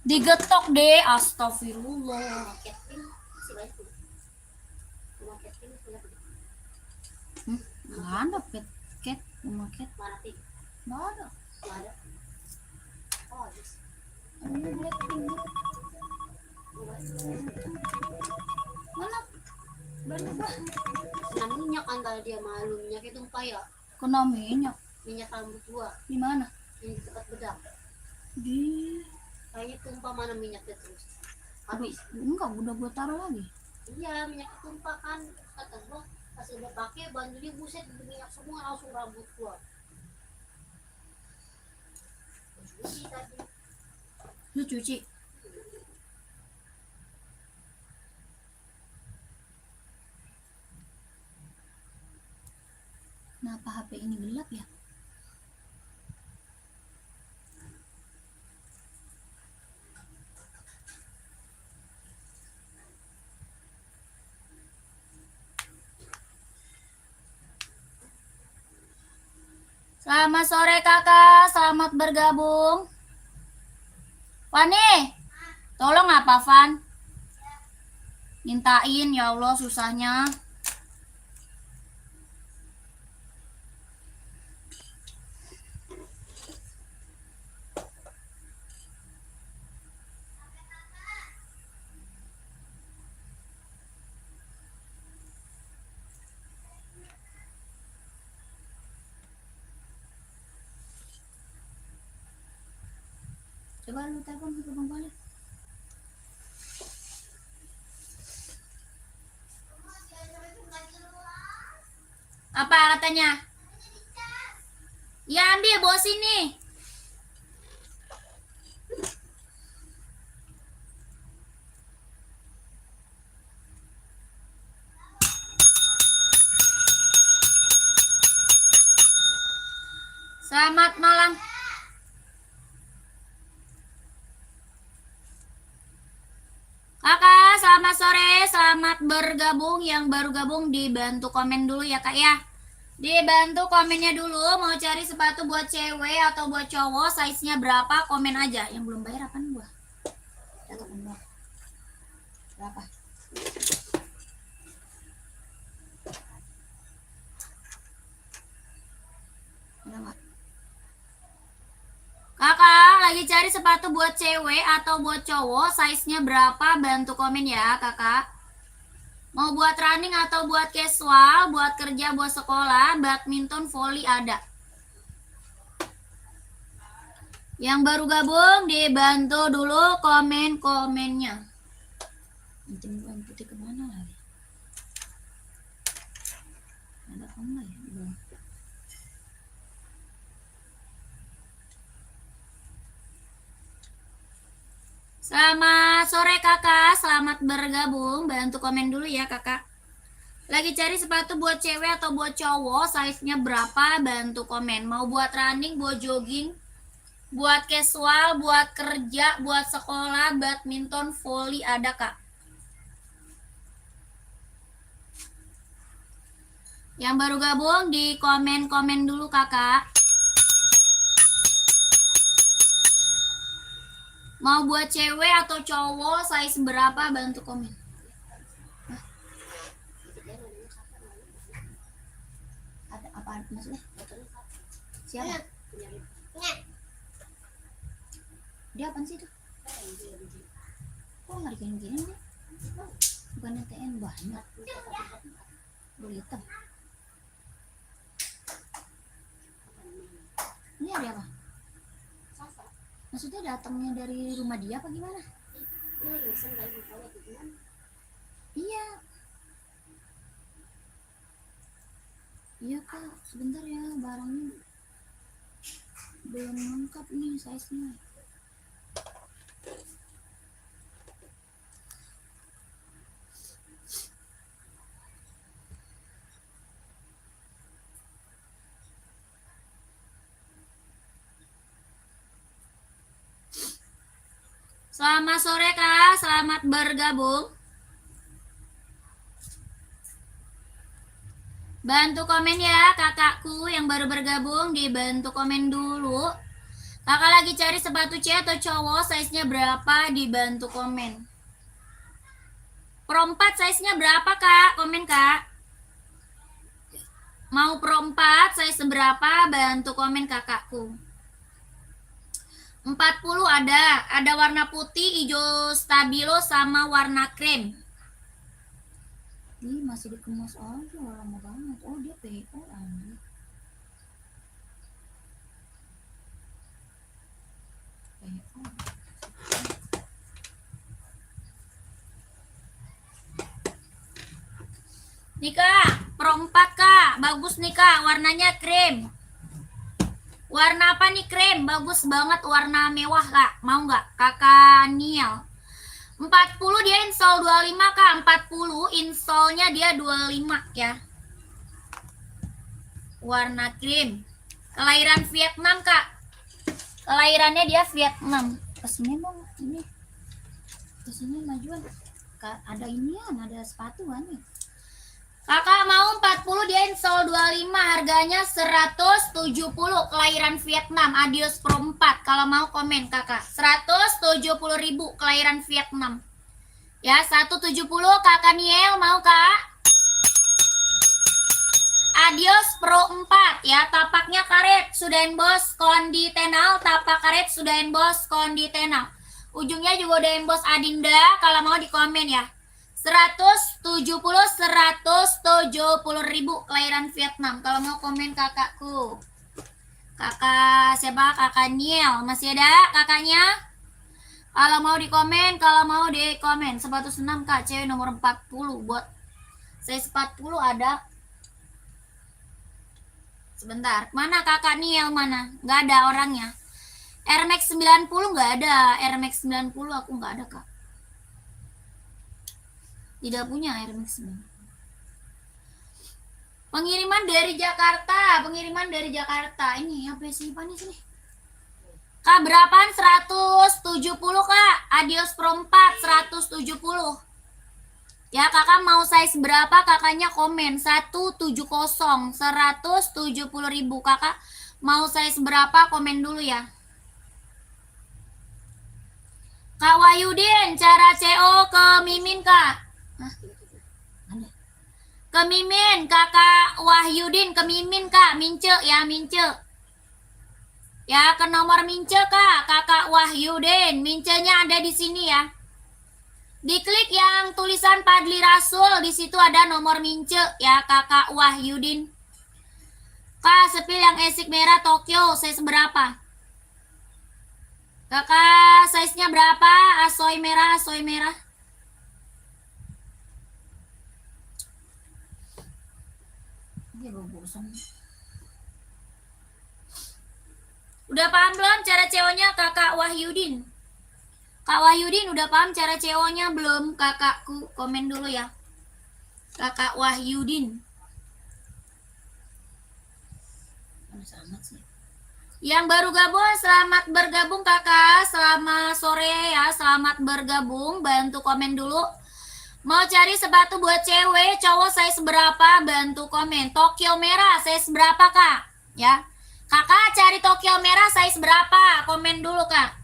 Digetok deh, astagfirullah. Nggak ada cat market. Nggak ada. Mana? Nah, minyak antara dia malu minyak itu ya. Kena minyak. Minyak rambut gua. Di mana? Yang di dekat bedak. Di. Kayaknya tumpah mana minyaknya terus. Habis. Enggak, udah gua taruh lagi. Iya, minyak tumpah kan. Kata gua pas udah pakai bajunya buset minyak semua langsung rambut gua. Cuci tadi. Lu cuci. Kenapa HP ini gelap ya? Selamat sore kakak, selamat bergabung. Fani, tolong apa Van? Mintain ya Allah susahnya. Coba lu telepon ke Bang Balik. Apa katanya? Ya ambil bawa sini. Selamat malam. Kakak, selamat sore, selamat bergabung. Yang baru gabung dibantu komen dulu ya kak ya. Dibantu komennya dulu, mau cari sepatu buat cewek atau buat cowok, size-nya berapa, komen aja. Yang belum bayar apaan gua? Berapa? Berapa? Kakak, lagi cari sepatu buat cewek atau buat cowok, size-nya berapa, bantu komen ya kakak. Mau buat running atau buat casual, buat kerja, buat sekolah, badminton, volley ada. Yang baru gabung dibantu dulu komen-komennya. Nanti bukan putih kemana lagi? Ada apa enggak ya? Belum. Selamat sore kakak, selamat bergabung. Bantu komen dulu ya kakak. Lagi cari sepatu buat cewek atau buat cowok, size-nya berapa, bantu komen. Mau buat running, buat jogging, buat casual, buat kerja, buat sekolah, badminton, volley ada kak. Yang baru gabung di komen-komen dulu kakak. Mau buat cewek atau cowok, size berapa, bantu komen. Ada apa maksudnya? Siapa? Dia apaan sih itu? Kok nggak gini-gini nih? Bukan TN banyak. Bulu hitam. Ini ada apa? Maksudnya datangnya dari rumah dia apa gimana? Iya. Iya kak, sebentar ya, barangnya belum lengkap nih size-nya. Selamat sore kak, selamat bergabung. Bantu komen ya kakakku yang baru bergabung, dibantu komen dulu. Kakak lagi cari sepatu cewek atau cowok, size-nya berapa? Dibantu komen. Pro 4 size-nya berapa, Kak? Komen, Kak. Mau Pro 4 size berapa? Bantu komen kakakku. 40 ada warna putih, hijau stabilo sama warna krem. Ih, masih dikemas aja, lama banget. Oh, dia PO anjir. PO. Nih Kak, Pro 4 Kak, bagus nih Kak, warnanya krem. Warna apa nih krem? Bagus banget, warna mewah Kak. Mau nggak? Kakak Niel. 40 dia install 25 Kak, 40 installnya dia 25 ya. Warna krem. Kelahiran Vietnam Kak. Kelahirannya dia Vietnam. Kesini dong, ini. Kesini majuan. Kak, ada inian, ada sepatu nih. Kakak mau 40 dia install 25, harganya 170, kelahiran Vietnam, Adios Pro 4. Kalau mau komen kakak, 170.000 kelahiran Vietnam. Ya, 170 kakak Niel mau kak? Adios Pro 4 ya, tapaknya karet, sudah emboss konditenal, tapak karet sudah emboss konditenal. Ujungnya juga udah emboss Adinda, kalau mau di komen ya. 170.000 kelahiran Vietnam. Kalau mau komen kakakku. Kakak siapa? Kakak Niel. Masih ada kakaknya? Kalau mau di komen, kalau mau di komen. Sepatu senam Kak, cewek nomor 40 buat saya 40 ada. Sebentar. Mana kakak Niel mana? Nggak ada orangnya. Air Max 90 nggak ada. Air Max 90 aku nggak ada Kak. Tidak punya Air Max 90. Pengiriman dari Jakarta, pengiriman dari Jakarta. Ini apa sih Pak nih sini? Kak berapaan? 170 Kak. Adios Pro 4 170. Ya kakak mau size berapa? Kakaknya komen 170 170.000. Kakak mau size berapa? Komen dulu ya. Kak Wahyudin, cara CO ke Mimin Kak. Hah? Ke Mimin, kakak Wahyudin, ke Mimin Kak, Mince ya, Mince. Ya, ke nomor Mince Kak, kakak Wahyudin, Mincenya ada di sini ya. Diklik yang tulisan Padli Rasul, di situ ada nomor Mince ya, kakak Wahyudin. Kak, sepil yang esik merah Tokyo, size berapa? Kakak, size-nya berapa? Asoy merah, asoy merah. Udah paham belum cara CEO-nya kakak Wahyudin? Kak Wahyudin udah paham cara CEO-nya belum? Kakakku komen dulu ya. Kakak Wahyudin. Yang baru gabung selamat bergabung kakak. Selamat sore ya, selamat bergabung. Bantu komen dulu. Mau cari sepatu buat cewek, cowok size berapa? Bantu komen. Tokyo merah size berapa kak? Ya. Kakak cari Tokyo merah size berapa? Komen dulu kak.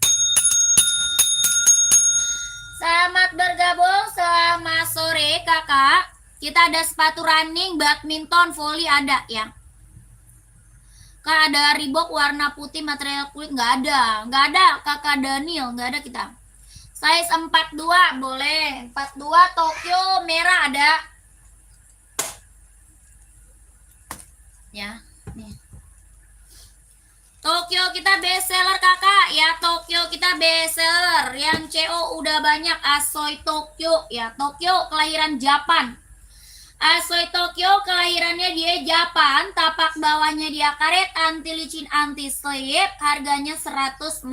Selamat bergabung, selamat sore kakak. Kita ada sepatu running, badminton, volley ada ya. Kak ada Reebok warna putih material kulit nggak ada kakak Daniel nggak ada kita. Size 42 boleh, 42 Tokyo merah ada. Ya, nih. Tokyo kita best seller kakak ya, Tokyo kita best seller. Yang CO udah banyak, Asoy Tokyo ya, Tokyo kelahiran Japan. Asoy Tokyo kelahirannya dia Japan, tapak bawahnya dia karet, anti licin, anti slip, harganya 160.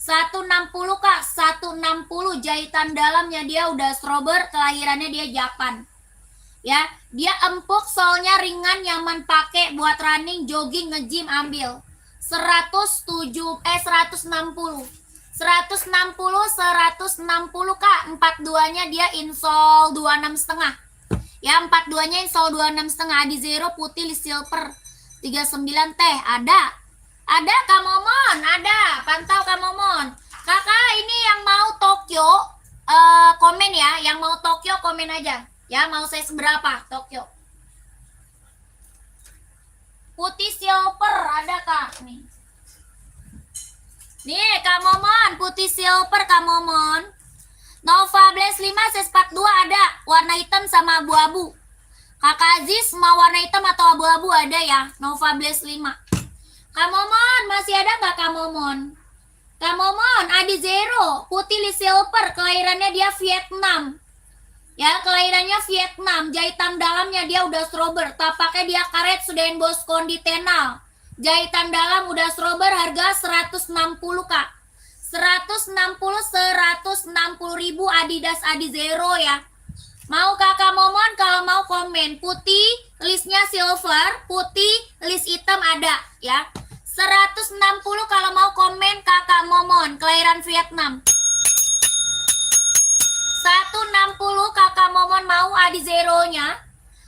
160 kak, 160 jahitan dalamnya dia udah strober, kelahirannya dia Japan. Ya, dia empuk, solnya ringan, nyaman pakai buat running, jogging, nge-gym ambil. 160 kak, 42-nya dia install 26 setengah. Ya, 42-nya install 26 setengah. Adi Zero putih silver 39 teh ada. Ada Kak Momon, ada. Pantau Kak Momon. Kakak ini yang mau Tokyo, komen ya. Yang mau Tokyo komen aja. Ya, mau size berapa Tokyo? Putih silver ada Kak nih. Nih Kak Momon, putih silver Kak Momon. Nova Blaze 5 size 42 ada. Warna hitam sama abu-abu. Kakak Aziz mau warna hitam atau abu-abu ada ya. Nova Blaze 5. Kak Momon, masih ada nggak Kak Momon? Kak Momon, Adi Zero, putih silver, kelahirannya dia Vietnam. Ya, kelahirannya Vietnam, jahitan dalamnya dia udah strober, tapaknya dia karet sudah bos konditenal. Jahitan dalam udah strober, harga 160 Kak. 160 ribu Adidas Adi Zero ya. Mau Kakak Momon kalau mau komen putih listnya silver, putih list hitam ada ya. 160 kalau mau komen Kakak Momon kelahiran Vietnam. 160 Kakak Momon mau Adi Zero-nya.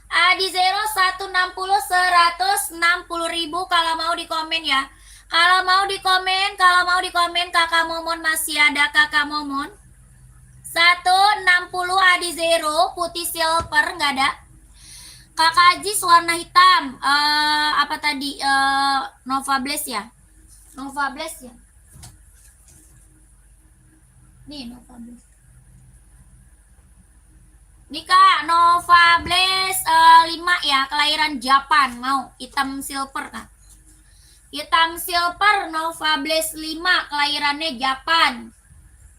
Adi Zero 160 ribu kalau mau di komen ya. Kalau mau di komen Kakak Momon masih ada Kakak Momon. 160 Adi Zero putih silver nggak ada. Kakak Ajis warna hitam. Apa tadi? Nova Blaze ya. Nova Blaze ya. Nih Nova Blaze. Nih Kak, Nova Blaze 5 ya, kelahiran Japan. Mau hitam silver Kak. Hitam silver Nova Blaze 5, kelahirannya Japan.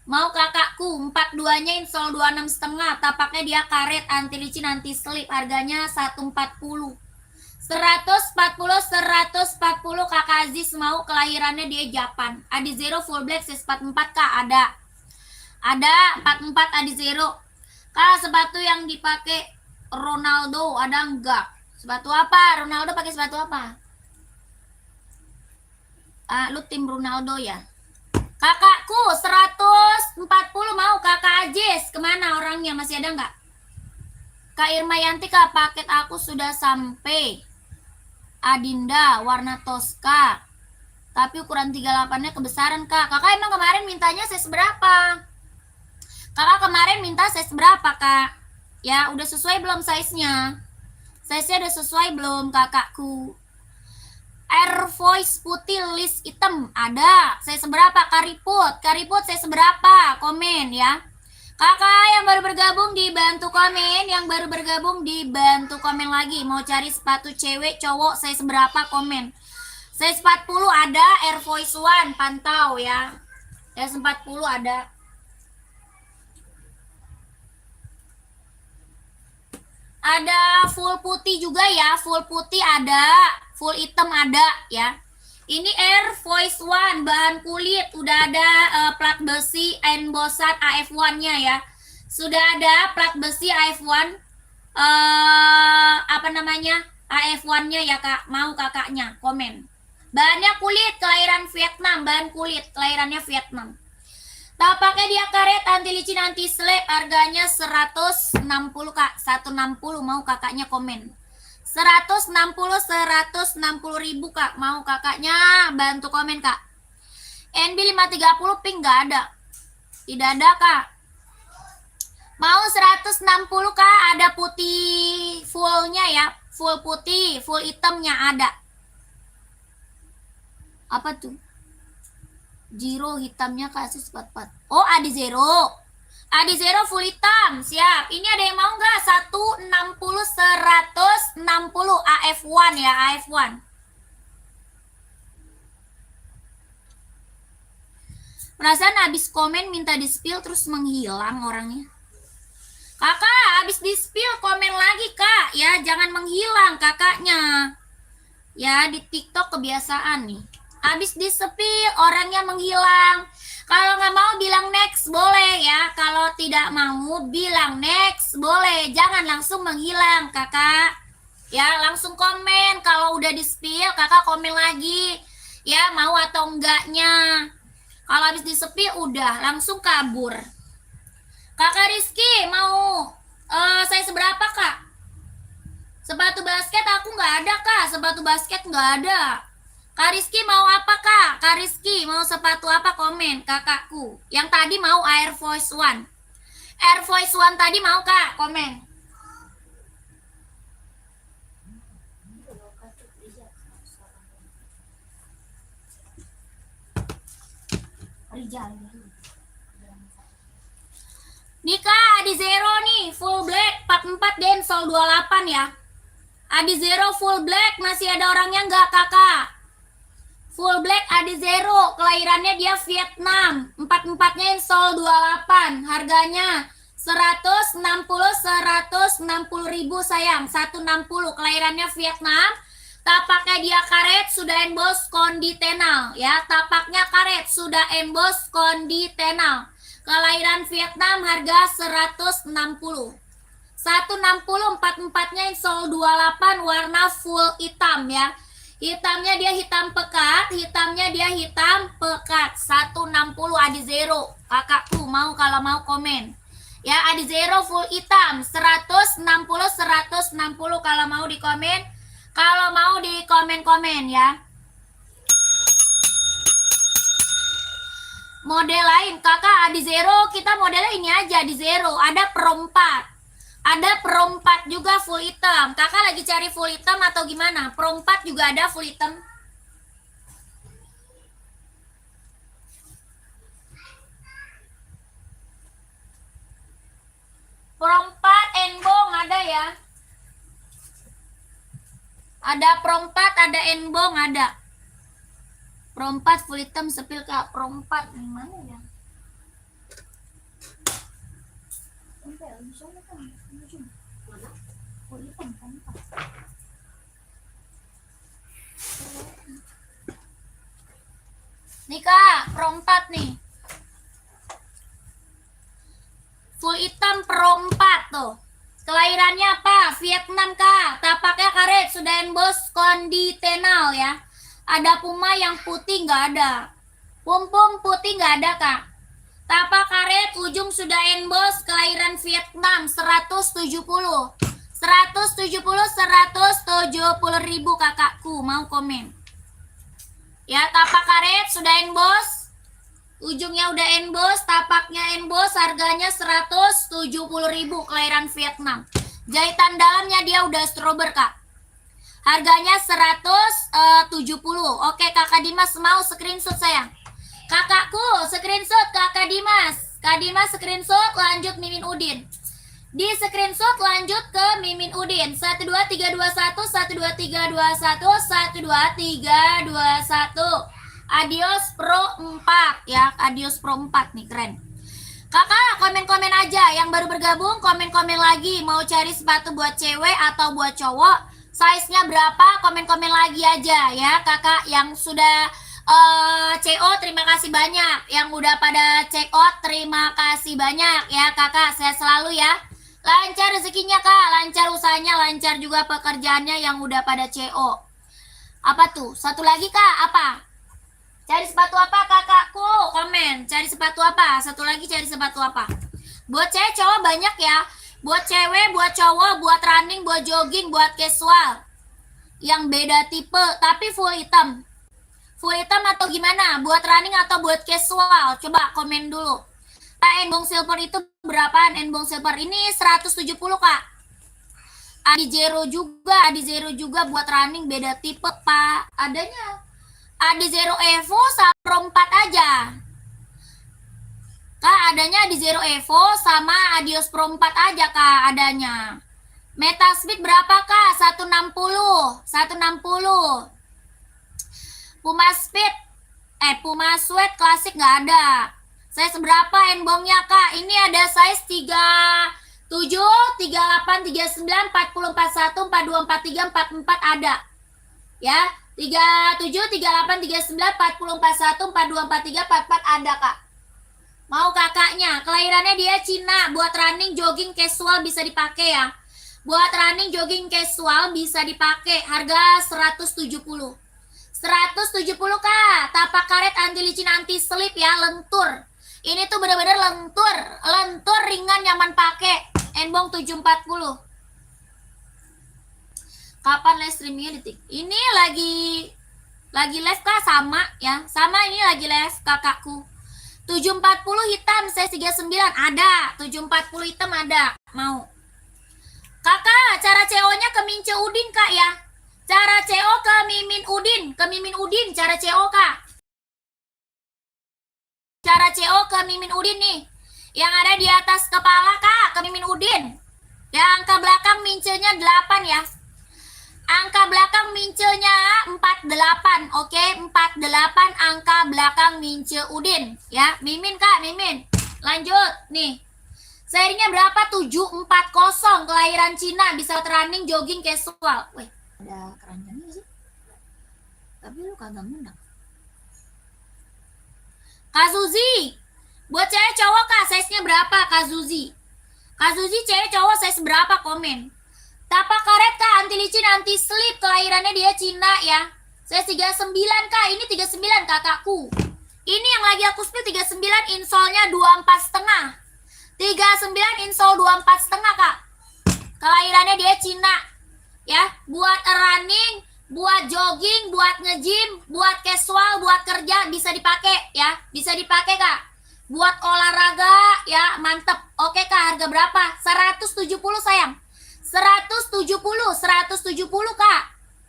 Mau kakakku 42-nya install 26,5, tapaknya dia karet, anti licin, anti slip, harganya 140. 140 Kakak Aziz mau kelahirannya dia Japan. Adi Zero full black size 44 Kak ada. Ada 44 Adi Zero. Kak, sepatu yang dipakai Ronaldo ada enggak? Sepatu apa? Ronaldo pakai sepatu apa? Lu tim Ronaldo ya? Kakakku 140 mau Kakak Ajis. Kemana orangnya? Masih ada nggak? Kak Irma Yanti, Kak, paket aku sudah sampai. Adinda warna Tosca. Tapi ukuran 38-nya kebesaran Kak. Kakak emang kemarin mintanya size berapa? Kakak kemarin minta size berapa Kak? Ya udah sesuai belum size-nya? Size-nya udah sesuai belum kakakku? Air Voice putih list hitam ada. Saya seberapa Kariput? Kariput saya seberapa? Komen ya. Kakak yang baru bergabung dibantu komen, yang baru bergabung dibantu komen lagi. Mau cari sepatu cewek, cowok saya seberapa komen. Saya 40 ada, Air Voice One pantau ya. Ya 40 ada. Ada full putih juga ya, full putih ada, full hitam ada ya. Ini Air Voice One bahan kulit, udah ada plat besi embossat AF1-nya ya. Sudah ada plat besi AF1 apa namanya? AF1-nya ya Kak. Mau kakaknya komen. Bahannya kulit, kelahiran Vietnam, bahan kulit, kelahirannya Vietnam. Tapaknya dia karet, anti licin, anti slip, harganya 160 Kak. 160 mau kakaknya komen. 160 ribu Kak. Mau kakaknya bantu komen Kak. NB 530 pink nggak ada. Tidak ada Kak. Mau 160 Kak. Ada putih fullnya ya. Full putih, full hitamnya ada. Apa tuh? Zero hitamnya kasih 44. Oh, Adi Zero. Adi Zero full hitam. Siap. Ini ada yang mau nggak? 160 AF1 ya, AF1. Perasaan habis komen minta di spill terus menghilang orangnya. Kakak, habis di spill komen lagi Kak. Ya, jangan menghilang kakaknya. Ya, di TikTok kebiasaan nih. Habis di spill orangnya menghilang. Kalau nggak mau bilang next boleh ya. Kalau tidak mau bilang next boleh. Jangan langsung menghilang kakak. Ya langsung komen. Kalau udah di spill kakak komen lagi. Ya mau atau enggaknya. Kalau habis di spill udah langsung kabur. Kakak Rizky mau saya seberapa Kak? Sepatu basket aku nggak ada Kak. Sepatu basket nggak ada. Kak Rizky mau apa kak? Kak Rizky mau sepatu apa? Komen kakakku. Yang tadi mau Air Force One. Air Force One tadi mau kak? Komen. Nih kak, Adi Zero nih, full black 44 Densol 28 ya. Adi Zero full black, masih ada orangnya nggak kakak? Full black Adi Zero, kelahirannya dia Vietnam. 44-nya Insol 28, harganya 160 ribu sayang, 160, kelahirannya Vietnam. Tapaknya dia karet, sudah emboss konditenal ya. Tapaknya karet, sudah emboss konditenal. Kelahiran Vietnam, harga 160. 160, 44-nya Insol 28, warna full hitam ya. Hitamnya dia hitam pekat, hitamnya dia hitam pekat. 160 Adi Zero. Kakakku mau, kalau mau komen. Ya, Adi Zero full hitam 160 kalau mau di komen. Kalau mau di komen-komen ya. Model lain, kakak Adi Zero, kita modelnya ini aja Adi Zero. Ada Pro 4. Ada Pro 4 juga full hitam. Kakak lagi cari full hitam atau gimana? Pro 4 juga ada full hitam. Pro 4 enbong ada ya. Ada Pro 4, ada enbong, ada. Pro 4 full hitam sepil kak. Pro 4 gimana ya? Nih kak, Pro 4 nih. Full hitam Pro 4 tuh. Kelahirannya apa? Vietnam kak. Tapaknya karet, sudah emboss konditenal ya. Ada Puma yang putih nggak ada. Pum-pum putih nggak ada kak. Tapak karet, ujung sudah emboss, kelahiran Vietnam 170. 170 ribu kakakku, mau komen. Ya, tapak karet sudah emboss. Ujungnya udah emboss, tapaknya emboss, harganya 170 ribu, kelahiran Vietnam. Jahitan dalamnya dia udah strober kak. Harganya 170. Oke, kakak Dimas mau screenshot sayang. Kakakku screenshot kakak Dimas. Kak Dimas screenshot, lanjut Mimin Udin. Di screenshot lanjut ke Mimin Udin. 12321 12321 12321. Adios Pro 4 ya. Adios Pro 4 nih, keren. Kakak komen-komen aja. Yang baru bergabung komen-komen lagi. Mau cari sepatu buat cewek atau buat cowok, size-nya berapa, komen-komen lagi aja ya. Kakak yang sudah CO terima kasih banyak. Yang udah pada check out terima kasih banyak ya kakak. Sehat selalu ya. Lancar rezekinya kak, lancar usahanya, lancar juga pekerjaannya yang udah pada CO. Apa tuh? Satu lagi kak, apa? Cari sepatu apa kakakku? Komen. Cari sepatu apa? Satu lagi cari sepatu apa? Buat cewek cowok banyak ya. Buat cewek, buat cowok, buat running, buat jogging, buat casual. Yang beda tipe, tapi full hitam. Full hitam atau gimana? Buat running atau buat casual? Coba komen dulu. Enbong silver itu berapaan? Enbong silver ini 170 kak. Adi Zero juga buat running beda tipe pak. Adanya Adi Zero Evo sama Pro 4 aja. Kak adanya Adi Zero Evo sama Adios Pro 4 aja kak adanya. Metaspeed berapa kak? 160. Puma Speed Puma Sweat klasik nggak ada. Size berapa enbongnya kak? Ini ada size 37, 38, 39, 40, 41, 42, 43, 44 ada. Ya, 37, 38, 39, 40, 41, 42, 43, 44 ada kak. Mau kakaknya, kelahirannya dia Cina. Buat running, jogging, casual bisa dipakai ya. Buat running, jogging, casual bisa dipakai. Harga 170. 170 kak. Tapak karet anti licin, anti slip ya, lentur. Ini tuh bener-bener lentur ringan, nyaman pakai. Enbong 740. Kapan live streamingnya detik? Ini Lagi live kah? Sama ya. Sama ini lagi live kakakku. 740 hitam, saya 39. Ada. 740 hitam ada. Mau. Kakak, cara CO-nya ke Mince Udin kak ya. Cara CO ke Mimin Udin. Ke Mimin Udin cara CO kak. Cara CO ke Mimin Udin nih. Yang ada di atas kepala kak, ke Mimin Udin. Yang angka belakang mincenya 8 ya. Angka belakang mincenya 48. Oke, 48 angka belakang Mince Udin ya. Mimin kak, Mimin. Lanjut nih. Serinya berapa? 740. Kelahiran Cina, bisa running, jogging, casual. Wih, ada keranjangnya sih. Tapi lu kagak ngundang. Kazuzi. Buat cewek cowok kak, size-nya berapa Kazuzi? Kazuzi cewek cowok size berapa? Komen. Tapak karet kak, anti licin, anti slip. Kelahirannya dia Cina ya. Saya 39 kak, ini 39 kakakku. Ini yang lagi aku spill 39, insolnya 24,5. 39 insol 24,5 kak. Kelahirannya dia Cina ya. Buat running, buat jogging, buat nge-gym, buat casual, buat kerja bisa dipakai ya. Bisa dipakai kak. Buat olahraga ya, mantep. Oke kak, harga berapa? 170 sayang. 170 kak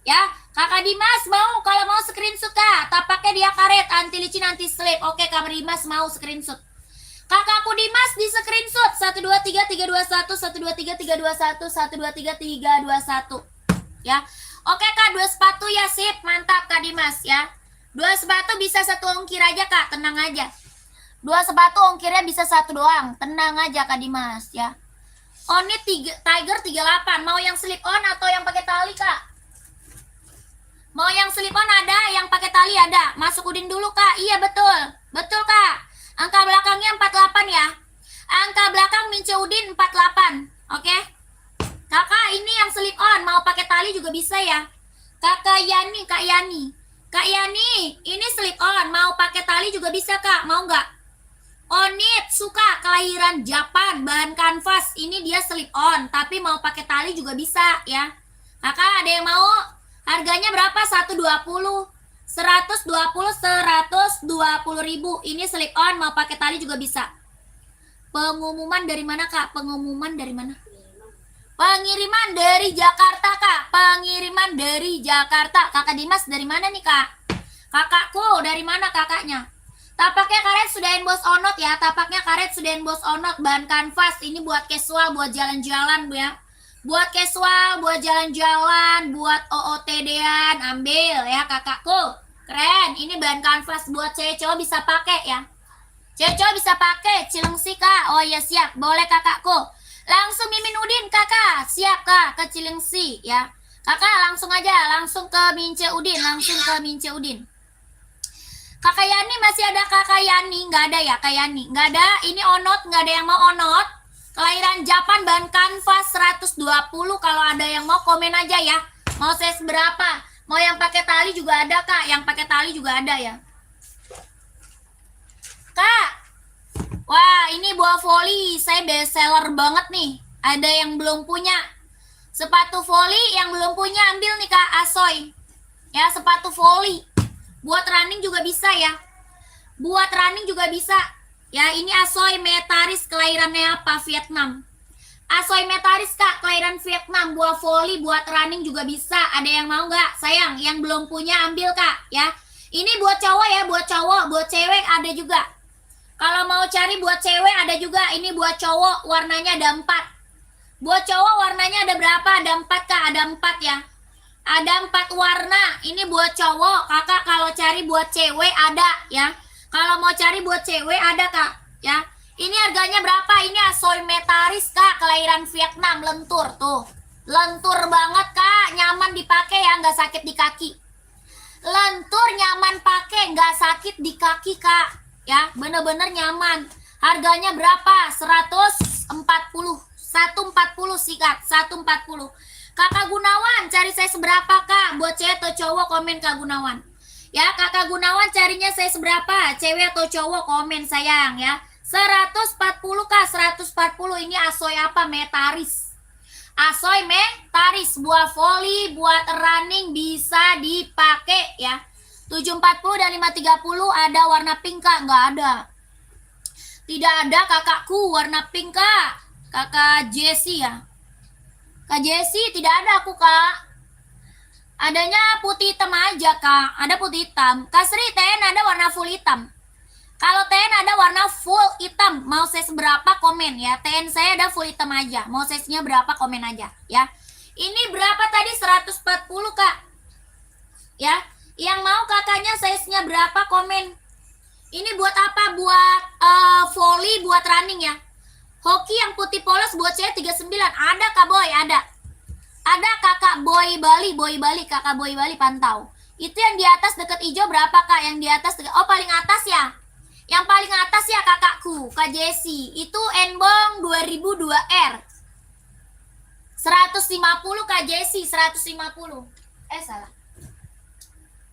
ya. Kakak Dimas mau, kalau mau screenshot kak. Tapaknya dia karet, anti licin, anti slip. Oke kak Dimas mau screenshot. Kakakku Dimas di screenshot 123321 123321 123321 ya. Oke kak, 2 sepatu ya, sip, mantap kak Dimas ya. 2 sepatu bisa 1 ongkir aja kak, tenang aja. 2 sepatu ongkirnya bisa 1 doang, tenang aja kak Dimas ya. Oni Tiger 38. Mau yang slip on atau yang pakai tali kak? Mau yang slip on ada, yang pakai tali ada. Masuk Udin dulu kak. Iya betul, betul kak. Angka belakangnya 48 ya. Angka belakang Mince Udin 48. Oke. Kakak ini yang slip on, mau pakai tali juga bisa ya. Kakak Yani, Kak Yani. Kak Yani, ini slip on, mau pakai tali juga bisa kak. Mau nggak? Onit suka, kelahiran Japan, bahan kanvas. Ini dia slip on, tapi mau pakai tali juga bisa ya. Kakak ada yang mau? Harganya berapa? 120. 120 ribu. Ini slip on, mau pakai tali juga bisa. Pengumuman dari mana kak? Pengumuman dari mana? Pengiriman dari Jakarta kak. Pengiriman dari Jakarta. Kakak Dimas dari mana nih kak? Kakakku dari mana kakaknya? Tapaknya karet sudah emboss onot ya. Tapaknya karet sudah emboss onot. Bahan kanvas. Ini buat casual, buat jalan-jalan ya. Buat casual, buat jalan-jalan, buat OOTD-an, ambil ya kakakku. Keren, ini bahan kanvas buat cewek cowok bisa pakai ya. Cewek cowok bisa pakai, Cilengsi kak. Oh iya siap, boleh kakakku. Langsung Mimin Udin kakak, siap kak, ke Cilengsi ya. Kakak langsung aja, langsung ke Mince Udin, langsung ke Mince Udin. Kakak Yani masih ada kakak Yani? Nggak ada ya kak Yani? Nggak ada, ini onot, nggak ada yang mau onot. Kelahiran Japan, bahan kanvas 120. Kalau ada yang mau komen aja ya. Mau size berapa? Mau yang pakai tali juga ada kak. Yang pakai tali juga ada ya. Kak. Wah ini buah voli. Saya best seller banget nih. Ada yang belum punya sepatu voli, yang belum punya ambil nih kak. Asoy. Ya sepatu voli. Buat running juga bisa ya. Buat running juga bisa. Ya ini Asoy Metaris, kelahirannya apa? Vietnam. Asoy Metaris kak, kelahiran Vietnam. Buah voli, buat running juga bisa. Ada yang mau nggak? Sayang, yang belum punya ambil kak ya. Ini buat cowok ya, buat cowok. Buat cewek ada juga. Kalau mau cari buat cewek ada juga. Ini buat cowok, warnanya ada 4. Buat cowok warnanya ada berapa? Ada 4 kak, ada 4 ya. Ada 4 warna. Ini buat cowok. Kakak kalau cari buat cewek ada ya. Kalau mau cari buat cewek ada kak ya. Ini harganya berapa? Ini Asoy Metaris kak, kelahiran Vietnam, lentur tuh. Lentur banget kak, nyaman dipakai ya, nggak sakit di kaki. Lentur, nyaman pakai, nggak sakit di kaki kak ya, bener-bener nyaman. Harganya berapa? 140. 140 sih kak, 140. Kakak Gunawan, cari saya seberapa kak? Buat cewek atau cowok komen kak Gunawan. Ya kakak Gunawan carinya saya seberapa? Cewek atau cowok komen sayang ya. 140 kak, 140. Ini Asoy apa? Metaris. Asoy Metaris, buat volley, buat running bisa dipakai ya. 740 dan 530 ada warna pink kak? Nggak ada. Tidak ada kakakku warna pink kak. Kakak Jessie ya. Kak Jessie tidak ada aku kak. Adanya putih hitam aja kak. Ada putih hitam. Kak Sri TN ada warna full hitam. Kalau TN ada warna full hitam. Mau size berapa komen ya. TN saya ada full hitam aja. Mau size-nya berapa komen aja ya. Ini berapa tadi? 140 kak. Ya. Yang mau kakaknya size-nya berapa komen. Ini buat apa? Buat volley, buat running ya. Hoki yang putih polos buat saya 39. Ada kak Boy, ada. Ada kakak Boy Bali, kakak Boy Bali pantau. Itu yang di atas deket hijau berapa kak? Yang di atas deket, oh paling atas ya. Yang paling atas ya kakakku, Kak Jessie. Itu Enbong 2002R. 150 Kak Jessie, 150. Salah.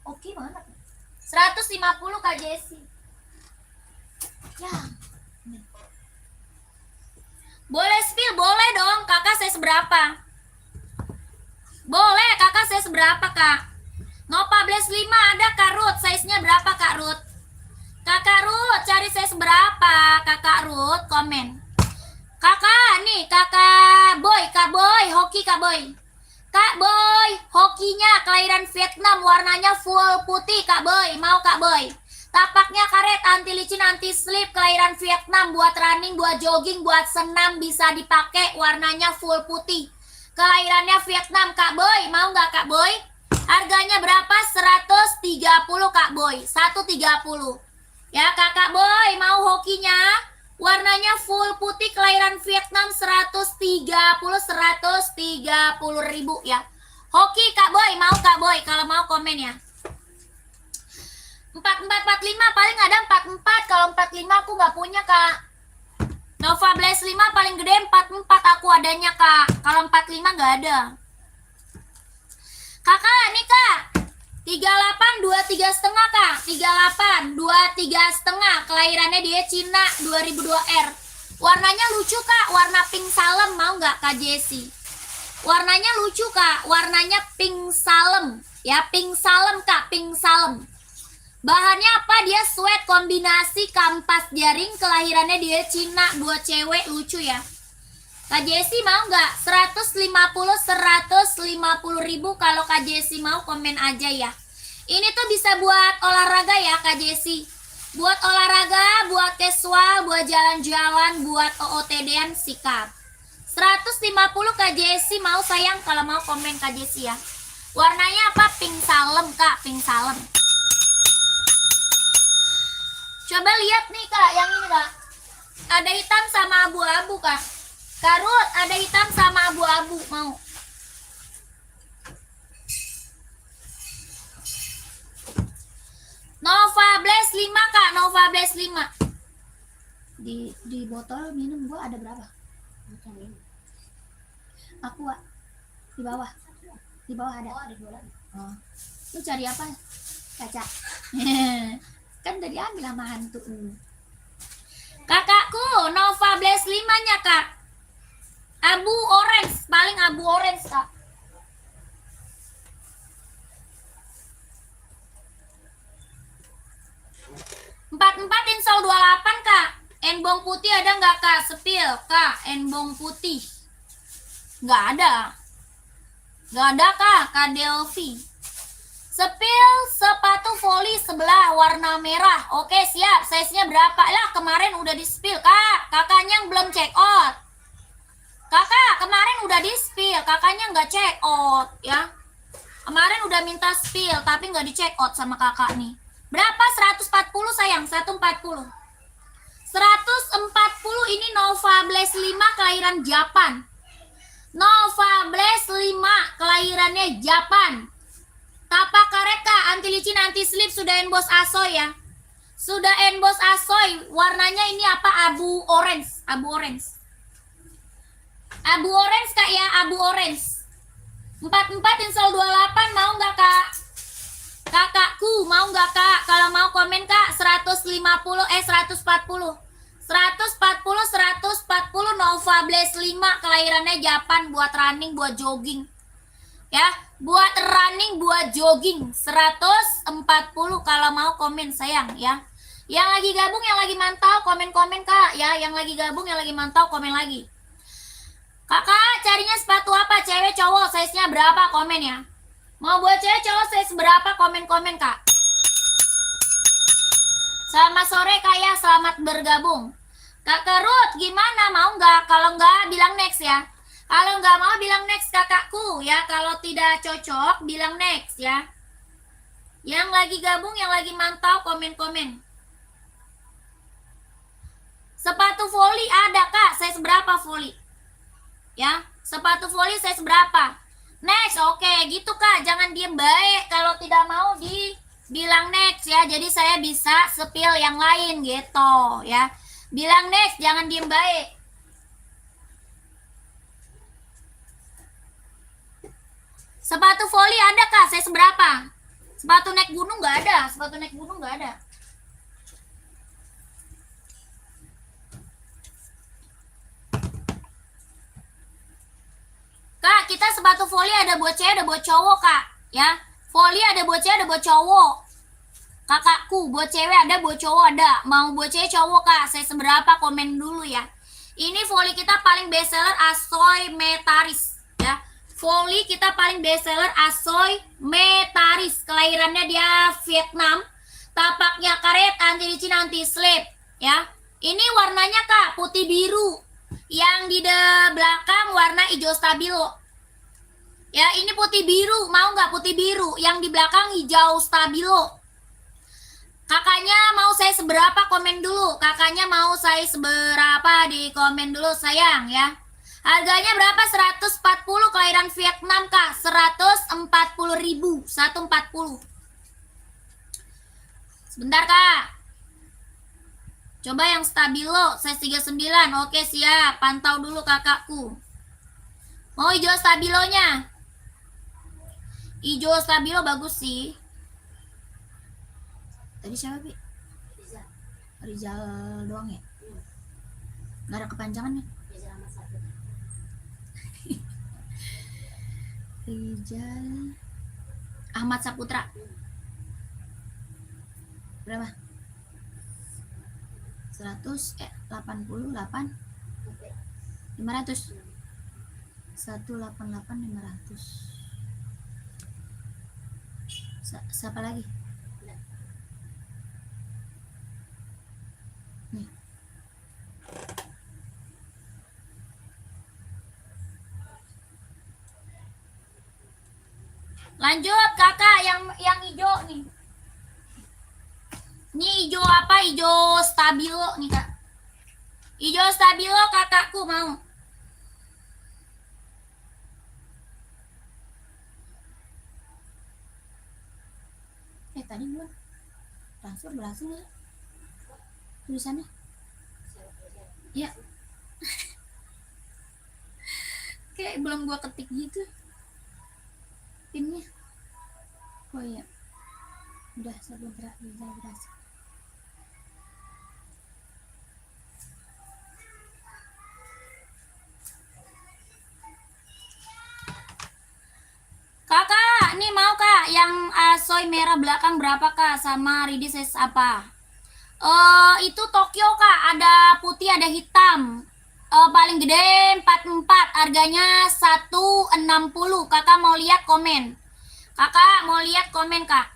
Oke, mana? 150 Kak Jessie. Ya. Boleh spill, boleh dong. Kakak saya seberapa? Boleh, kakak saya seberapa kak? Nova Blaze 5 ada Kak Ruth. Size-nya berapa Kak Ruth? Kakak Ruth, cari size berapa? Kakak Ruth, komen. Kakak, nih Kak Boy, hoki Kak Boy. Kak Boy, hokinya kelahiran Vietnam, warnanya full putih Kak Boy. Mau Kak Boy? Tapaknya karet, anti licin, anti slip, kelahiran Vietnam, buat running, buat jogging, buat senam, bisa dipakai, warnanya full putih. Kelahirannya Vietnam Kak Boy, mau nggak Kak Boy? Harganya berapa? 130 Kak Boy, 130. Ya Kakak Boy, mau hokinya? Warnanya full putih, kelahiran Vietnam, 130 ribu ya. Hoki Kak Boy, mau Kak Boy? Kalau mau komen ya. 4445 paling ada 44. Kalau 45 aku nggak punya kak. Nova Blaze 5 paling gede 44 aku adanya kak. Kalau 45 nggak ada. Kakak nih kak, 3823 setengah kak. 3823 setengah. Kelahirannya dia Cina 2002R. Warnanya lucu kak, warna pink salem. Mau nggak Kak Jessie? Warnanya lucu kak, warnanya pink salem. Ya pink salem kak, pink salem. Bahannya apa? Dia sweat kombinasi kampas jaring, kelahirannya dia Cina, buat cewek, lucu ya. Kak Jessie mau nggak? 150 ribu. Kalau Kak Jessie mau komen aja ya. Ini tuh bisa buat olahraga ya Kak Jessie. Buat olahraga, buat casual, buat jalan-jalan, buat OOTD-an sikap. 150 Kak Jessie mau sayang, kalau mau komen Kak Jessie ya. Warnanya apa? Pink salem kak, pink salem. Coba lihat nih kak, yang ini kak. Ada hitam sama abu-abu kak. Kak Ruth, ada hitam sama abu-abu, mau? Nova Blaze 5 kak, Nova Blaze 5. Di botol minum gua ada berapa? Aku di bawah. Di bawah ada. Oh, ada dua lagi. Oh. Lu cari apa? Kaca. Kan udah diambil sama hantu. Kakakku, Nova Blaze 5-nya kak. Abu orange, paling abu orange kak. Empat insol 28 kak. Enbong putih ada nggak kak? Sepil kak, enbong putih. Nggak ada. Nggak ada kak, Kak Delvi. Sepil sepatu volley sebelah warna merah. Oke siap, size-nya berapa? Lah kemarin udah di spill kak. Kakaknya yang belum check out. Kakak kemarin udah di spill, kakaknya nggak check out ya. Kemarin udah minta spill tapi nggak di check out sama kakak nih. Berapa? 140 sayang, 140. 140 ini Nova Blaze 5 kelahiran Japan. Nova Blaze 5 kelahirannya Japan. Tapak karet kak, anti licin, anti slip, sudah emboss asoy ya. Sudah emboss asoy. Warnanya ini apa? Abu orange. Abu orange. Abu orange kak ya, abu orange. 44 insol 28 mau nggak kak? Kakakku mau nggak kak? Kalau mau komen kak 140 140 Nova Blaze 5 kelahirannya Japan, buat running, buat jogging ya. Buat running, buat jogging 140 kalau mau komen sayang ya. Yang lagi gabung, yang lagi mantau komen-komen Kak ya. Yang lagi gabung, yang lagi mantau komen lagi. Kakak carinya sepatu apa? Cewek cowok size-nya berapa komen ya? Mau buat cewek cowok size berapa komen-komen Kak? Selamat sore Kak ya, selamat bergabung. Kakak Ruth gimana, mau nggak? Kalau nggak bilang next ya. Kalau nggak mau bilang next kakakku ya. Kalau tidak cocok bilang next ya. Yang lagi gabung, yang lagi mantau komen-komen. Sepatu volley ada Kak, size berapa volley? Ya, sepatu volley size berapa? Next, oke gitu Kak. Jangan diem baik. Kalau tidak mau dibilang next ya. Jadi saya bisa spill yang lain gitu ya. Bilang next, jangan diem baik. Sepatu volley ada Kak, size berapa? Sepatu naik gunung nggak ada, sepatu naik gunung nggak ada. Kak, kita sepatu volley ada buat cewek, ada buat cowok Kak, ya. Volley ada buat cewek, ada buat cowok. Kakakku, buat cewek ada, buat cowok ada. Mau buat cewek cowok Kak, saya seberapa komen dulu ya. Ini volley kita paling best seller Asoy Metaris ya. Volley kita paling best seller Asoy Metaris. Kelahirannya dia Vietnam. Tapaknya karet, anti licin, anti slip ya. Ini warnanya Kak, putih biru. Yang di belakang warna hijau stabilo. Ya, ini putih biru. Mau nggak putih biru? Yang di belakang hijau stabilo. Kakaknya mau saya seberapa komen dulu. Kakaknya mau saya seberapa di komen dulu sayang ya. Harganya berapa? 140 kelahiran Vietnam Kak. 140.000. 140. Sebentar Kak. Coba yang stabilo size 39. Oke siap. Pantau dulu kakakku. Mau hijau stabilonya? Hijau stabilo bagus sih. Tadi siapa Bi? Rizal doang ya? Gak ada kepanjangannya? Rizal Ahmad Saputra. Berapa? 188 500. 188 500. Siapa lagi? Nih. Lanjut kakak yang hijau nih. Ini hijau apa? Hijau stabilo nih kak. Hijau stabilo kakakku mau. Tadi belum transfer berhasil ya tulisannya ya. Kayak belum gua ketik gitu pinnya. Oh iya udah sebentar bisa berhasil. Kakak, nih mau kak yang asoy merah belakang berapa kak sama Ridi size apa? Itu Tokyo kak, ada putih ada hitam. Paling gede 44, harganya 160. Kakak mau lihat komen? Kakak mau lihat komen kak?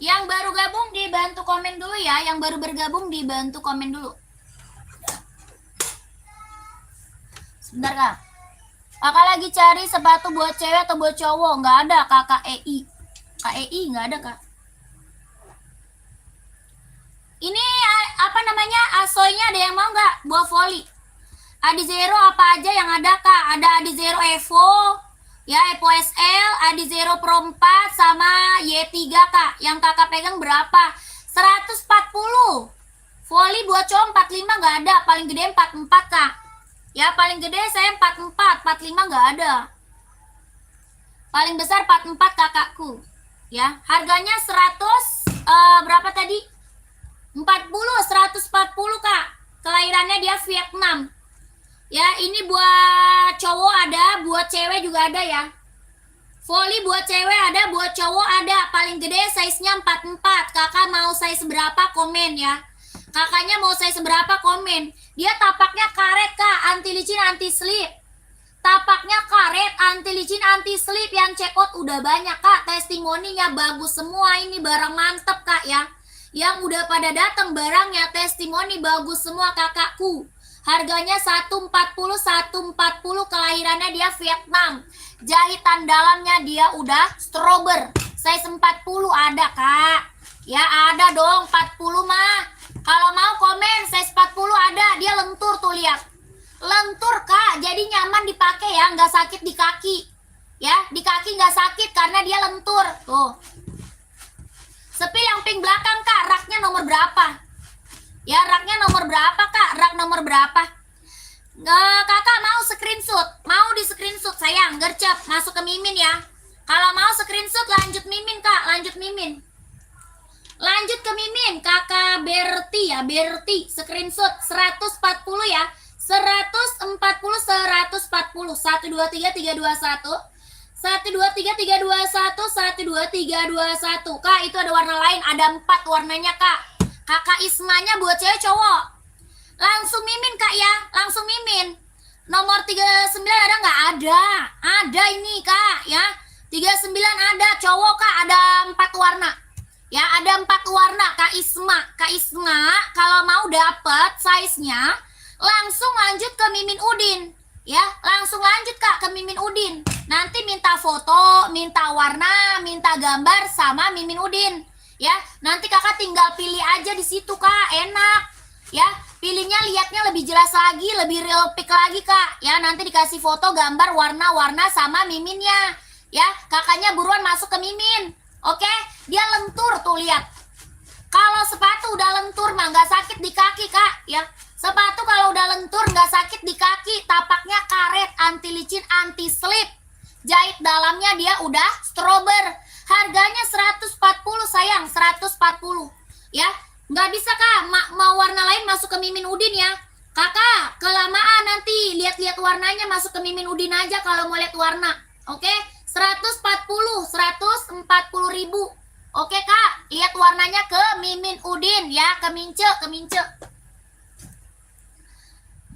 Yang baru gabung dibantu komen dulu ya, yang baru bergabung dibantu komen dulu. Sebentar kak. Kakak lagi cari sepatu buat cewek atau buat cowok? Nggak ada kakak EI. KEI nggak ada kak. Ini apa namanya asoynya ada yang mau nggak buat volley? Adizero apa aja yang ada kak? Ada Adizero Evo, ya Evo SL, Adizero Pro 4 sama Y3 kak. Yang kakak pegang berapa? 140. Volley buat cowok 45 nggak ada, paling gede 44 kak. Ya paling gede saya 44, 45 nggak ada. Paling besar 44 kakakku. Ya harganya 100 berapa tadi? 40, 140 kak. Kelahirannya dia Vietnam. Ya, ini buat cowok ada, buat cewek juga ada ya. Volley buat cewek ada, buat cowok ada. Paling gede size-nya 44. Kakak mau size berapa komen ya. Kakaknya mau size berapa komen. Dia tapaknya karet kak, anti licin, anti slip. Tapaknya karet, anti licin, anti slip. Yang check out udah banyak kak. Testimoninya bagus semua. Ini barang mantep kak ya. Yang udah pada datang barangnya, testimoni bagus semua kakakku. Harganya 140, 140, kelahirannya dia Vietnam. Jahitan dalamnya dia udah strober. Size 40 ada kak. Ya ada dong 40 mah. Kalau mau komen size 40 ada. Dia lentur tuh lihat. Lentur kak. Jadi nyaman dipakai ya. Nggak sakit di kaki. Ya di kaki nggak sakit karena dia lentur. Tuh. Sepil yang pink belakang kak. Raknya nomor berapa? Ya raknya nomor berapa kak? Rak nomor berapa? Kakak mau screenshot? Mau di screenshot sayang, gercep masuk ke Mimin ya. Kalau mau screenshot lanjut Mimin kak, lanjut Mimin. Lanjut ke Mimin, kakak Berti ya, Berti screenshot 140 ya. 140 140 123 321 123 321 123 221. Kak itu ada warna lain, ada 4 warnanya kak. Kakak Ismanya buat cewek cowok. Langsung Mimin kak ya, langsung Mimin. Nomor 39 ada nggak? Ada. Ada ini kak ya. 39 ada cowok kak, ada 4 warna. Ya ada 4 warna kak Isma. Kak Isma kalau mau dapet size-nya langsung lanjut ke Mimin Udin. Ya langsung lanjut kak ke Mimin Udin. Nanti minta foto, minta warna, minta gambar sama Mimin Udin. Ya, nanti kakak tinggal pilih aja di situ kak, enak. Ya, pilihnya lihatnya lebih jelas lagi, lebih real pic lagi kak. Ya, nanti dikasih foto, gambar, warna-warna sama miminnya. Ya, kakaknya buruan masuk ke Mimin. Oke, dia lentur tuh lihat. Kalau sepatu udah lentur mah nggak sakit di kaki kak. Ya, sepatu kalau udah lentur nggak sakit di kaki. Tapaknya karet, anti licin, anti slip. Jahit dalamnya dia udah strober. Harganya 140 sayang, 140. Ya, nggak bisa kak, mau warna lain masuk ke Mimin Udin ya. Kakak, kelamaan nanti lihat-lihat warnanya masuk ke Mimin Udin aja kalau mau lihat warna. Oke, 140 ribu. Oke kak, lihat warnanya ke Mimin Udin ya, ke Mince, ke Mince.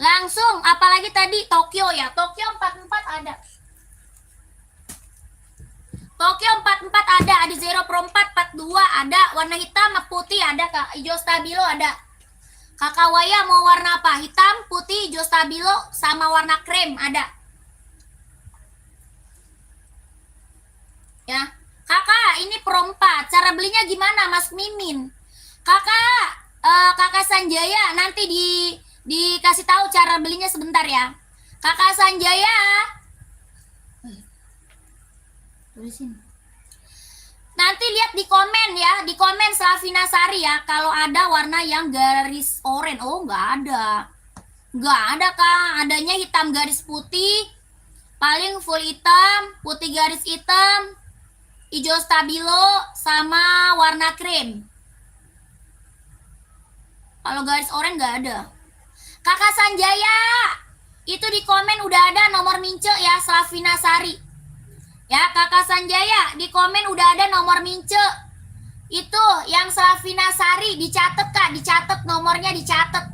Langsung, apalagi tadi Tokyo ya, Tokyo 44 ada. Tokyo 44 ada Zero Pro 4 42 ada, warna hitam sama putih ada kak, hijau stabilo ada. Kakak Waya mau warna apa? Hitam, putih, hijau stabilo sama warna krem ada. Ya, kakak ini Pro 4, cara belinya gimana Mas Mimin? Kakak, kakak Sanjaya nanti dikasih tahu cara belinya sebentar ya. Kakak Sanjaya. Tulisin. Nanti lihat di komen ya, di komen Slavina Sari ya, kalau ada warna yang garis oranye. Oh nggak ada, nggak ada kak, adanya hitam garis putih, paling full hitam, putih garis hitam, hijau stabilo sama warna krem. Kalau garis oranye nggak ada. Kakak Sanjaya, itu di komen udah ada nomor Mince ya, Slavina Sari. Ya, kakak Sanjaya, di komen udah ada nomor Mince. Itu yang Slavina Sari, dicatat kak, dicatat nomornya, dicatat.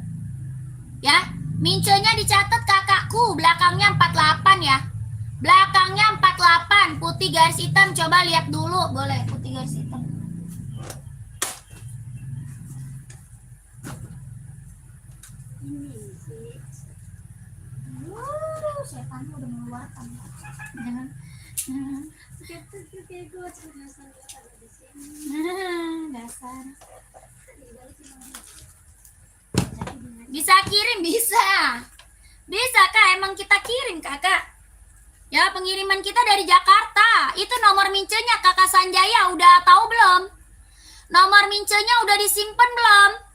Ya, Mincenya dicatat kakakku, belakangnya 48 ya. Belakangnya 48, putih garis hitam, coba lihat dulu, boleh putih garis hitam. Ini sih. Setan udah mengeluarkan. Jangan. Dasar. Bisa kirim, bisa. Bisa kak, emang kita kirim kakak. Ya pengiriman kita dari Jakarta. Itu nomor mincenya kakak Sanjaya udah tahu belum? Nomor mincenya udah disimpan belum?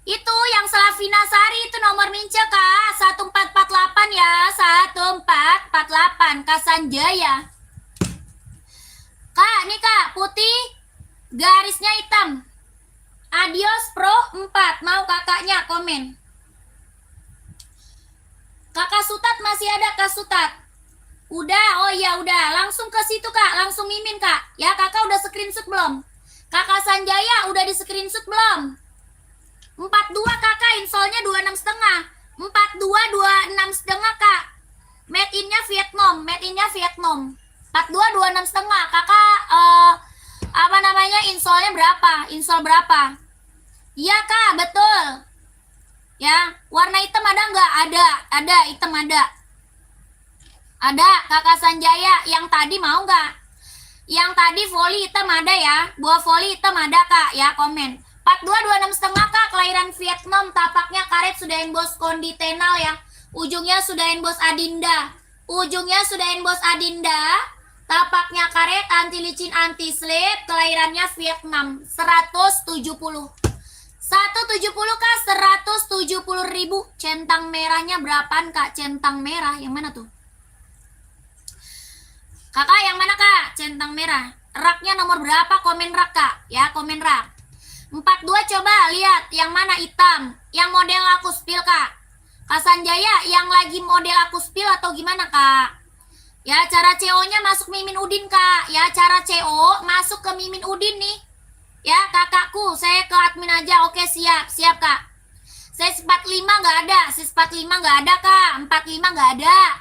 Itu yang Slavina Sari itu nomor mince kak, 1448 ya, 1448 Kak Sanjaya. Kak, nih kak, putih, garisnya hitam. Adios Pro 4, mau kakaknya komen. Kakak Sutat masih ada, Kak Sutat? Udah, oh iya udah. Langsung ke situ Kak, langsung mimin Kak. Ya kakak udah screenshot belum? Kakak Sanjaya udah di screenshot belum? 42 kakak, insolnya 26,5. 42 26,5 Kak. Made in-nya Vietnam, made in-nya Vietnam. 42 26,5 kakak. Apa namanya, insolnya berapa? Insol berapa? Iya Kak, betul. Ya, warna hitam ada nggak? Ada hitam ada. Ada kakak Sanjaya, yang tadi mau nggak? Yang tadi volley hitam ada ya, buah volley hitam ada Kak ya, komen. 42 26,5 Kak, kelahiran Vietnam, tapaknya karet sudah embos konditenal ya. Ujungnya sudah embos Adinda. Ujungnya sudah embos Adinda. Tapaknya karet, anti licin, anti slip, kelahirannya Vietnam. 170. 170 Kak, 170.000. Centang merahnya berapaan Kak? Centang merah yang mana tuh? Kakak yang mana Kak? Centang merah. Raknya nomor berapa? Komen rak Kak. Ya, komen rak. 42 coba lihat yang mana hitam. Yang model aku spill Kak. Kak Sanjaya yang lagi model aku spill atau gimana Kak? Ya, cara CO-nya masuk Mimin Udin Kak. Ya, cara CO masuk ke Mimin Udin nih. Ya, kakakku, saya ke admin aja. Oke, siap. Siap Kak. Saya 45 nggak ada. Saya 45 nggak ada Kak. 45 nggak ada.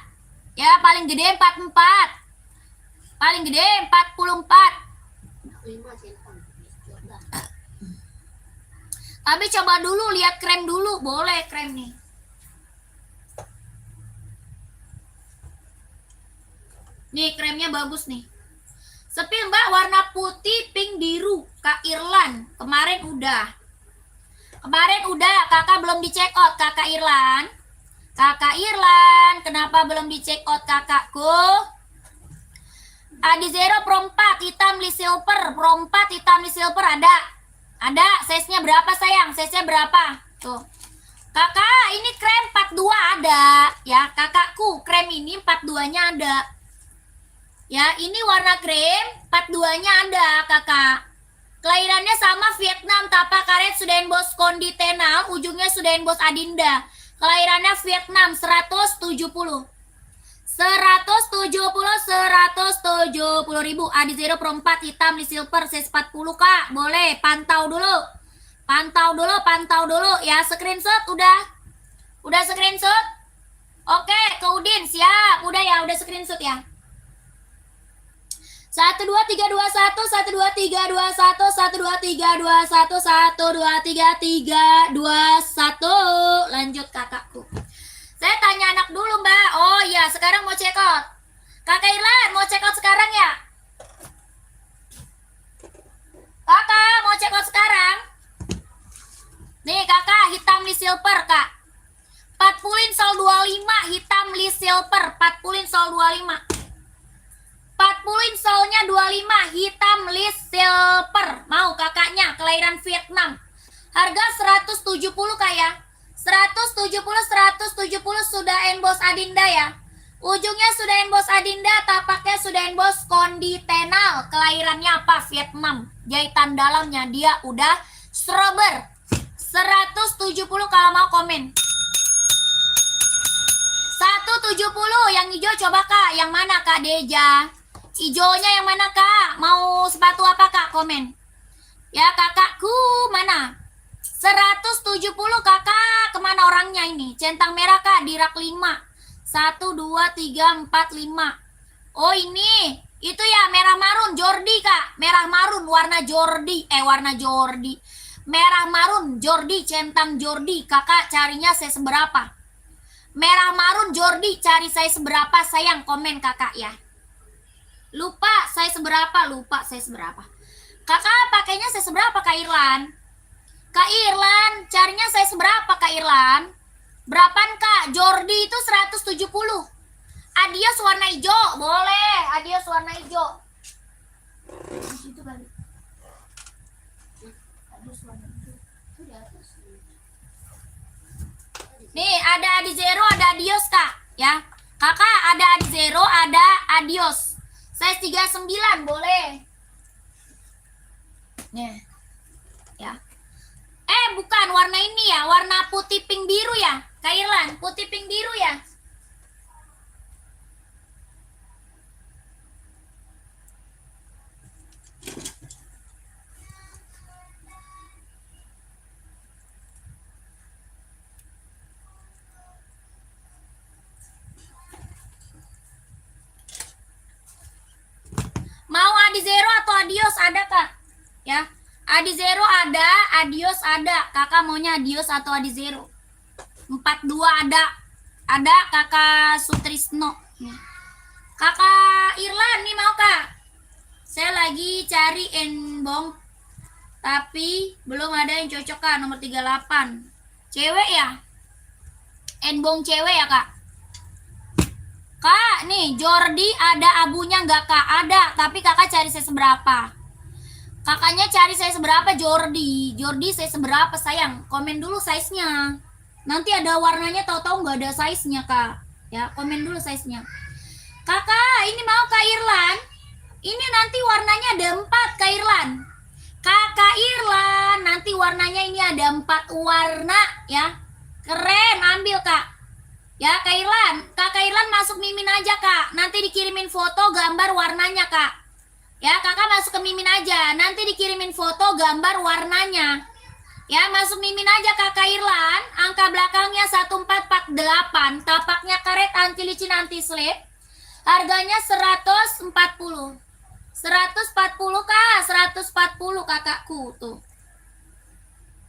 Ya, paling gede 44. Paling gede 44. 5 centang. Tapi coba dulu lihat krem dulu, boleh krem nih. Nih kremnya bagus nih. Sepil Mbak warna putih, pink, biru. Kak Irlan, kemarin udah. Kakak belum dicek out Kakak Irlan. Kakak Irlan, kenapa belum dicek out kakakku? Adi Zero Pro 4 hitam li silver, Pro 4 hitam li silver ada. Ada, size-nya berapa sayang? Size-nya berapa? Tuh. Kakak, ini krem 42 ada. Ya, kakakku, krem ini 42-nya ada. Ya, ini warna krem 42-nya ada, kakak. Kelahirannya sama Vietnam, tapak karet sudah embos konditenal, ujungnya sudah embos Adinda. Kelahirannya Vietnam 170. 170.000. Adi Zero Pro 4 hitam di silver size 40 Kak. Boleh pantau dulu. Pantau dulu ya. Screenshot udah screenshot. Oke, ke Udin siap. Udah ya, udah screenshot ya. 12321 12321 12321 12321. Lanjut kakakku. Saya tanya anak dulu Mbak. Oh iya, sekarang mau check out. Kakak Irlan mau check out sekarang ya? Kakak mau check out sekarang? Nih kakak, hitam li silver Kak. 40 sol 25, hitam li silver. 40 sol 25. 40 solnya 25, hitam li silver. Mau kakaknya, kelahiran Vietnam. Harga 170 Kak ya. 170 sudah embos Adinda ya. Ujungnya sudah embos Adinda, tapaknya sudah embos konditenal. Kelahirannya apa? Vietnam. Jahitan dalamnya dia udah strober. 170 kalau mau komen. 170 yang hijau coba Kak. Yang mana Kak Deja? Hijaunya yang mana Kak? Mau sepatu apa Kak? Komen. Ya kakakku mana? 170 kakak, kemana orangnya ini? Centang merah Kak, di rak 5. 1, 2, 3, 4, 5. Oh ini, itu ya merah marun, Jordi Kak. Merah marun, warna Jordi. Merah marun, Jordi, centang Jordi. Kakak carinya saya seberapa? Merah marun, Jordi, cari saya seberapa sayang? Komen kakak ya. Lupa saya seberapa. Kakak pakainya saya seberapa Kak Irlan? Kak Irlan, carinya saya seberapa Kak Irlan? Berapaan Kak? Jordi itu 170. Adios warna hijau, boleh. Adios warna hijau. Itu kali. Adios warna hijau. Itu di atas. Nih, ada Adi Zero, ada Adios Kak. Ya. Kakak, ada Adi Zero, ada Adios. Size 39, boleh. Nih. Ya. Bukan warna ini ya, warna putih pink biru ya, Kak Irlan, putih pink biru ya. adios ada kak? Ya, adizero ada, adios ada. Kakak maunya adios atau adizero? 42 ada kakak Sutrisno. Kakak Irlan nih mau kak? Saya lagi cari enbong tapi belum ada yang cocok kak, nomor 38. Cewek ya? Enbong cewek ya kak? Kak, nih Jordi ada abunya nggak kak? Ada, tapi kakak cari saya seberapa? Kakaknya cari saya seberapa Jordi? Jordi saya seberapa sayang? Komen dulu size-nya. Nanti ada warnanya tahu-tahu nggak ada size-nya kak. Ya, komen dulu size-nya. Kakak, ini mau kak Irlan? Ini nanti warnanya ada 4 kak Irlan. Kakak Irlan, nanti warnanya ini ada 4 warna ya. Keren, ambil kak. Ya Kak Irlan, Kakak Irlan masuk Mimin aja Kak. Nanti dikirimin foto gambar warnanya Kak. Ya kakak masuk ke Mimin aja. Nanti dikirimin foto gambar warnanya. Ya masuk Mimin aja Kakak Irlan. Angka belakangnya 1448. Tapaknya karet anti licin anti slip. Harganya 140. 140 Kak, 140 kakakku tuh.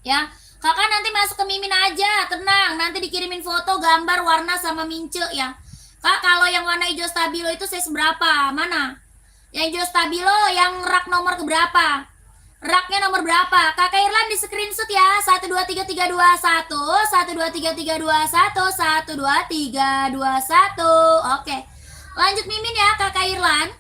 Ya. Kakak nanti masuk ke Mimin aja, tenang. Nanti dikirimin foto, gambar, warna sama mince ya. Kak, kalau yang warna hijau stabilo itu saya seberapa? Mana? Yang hijau stabilo yang rak nomor keberapa? Raknya nomor berapa? Kakak Irlan di screenshot ya. 123321, 123321, 123321. Oke. Lanjut Mimin ya Kakak Irlan.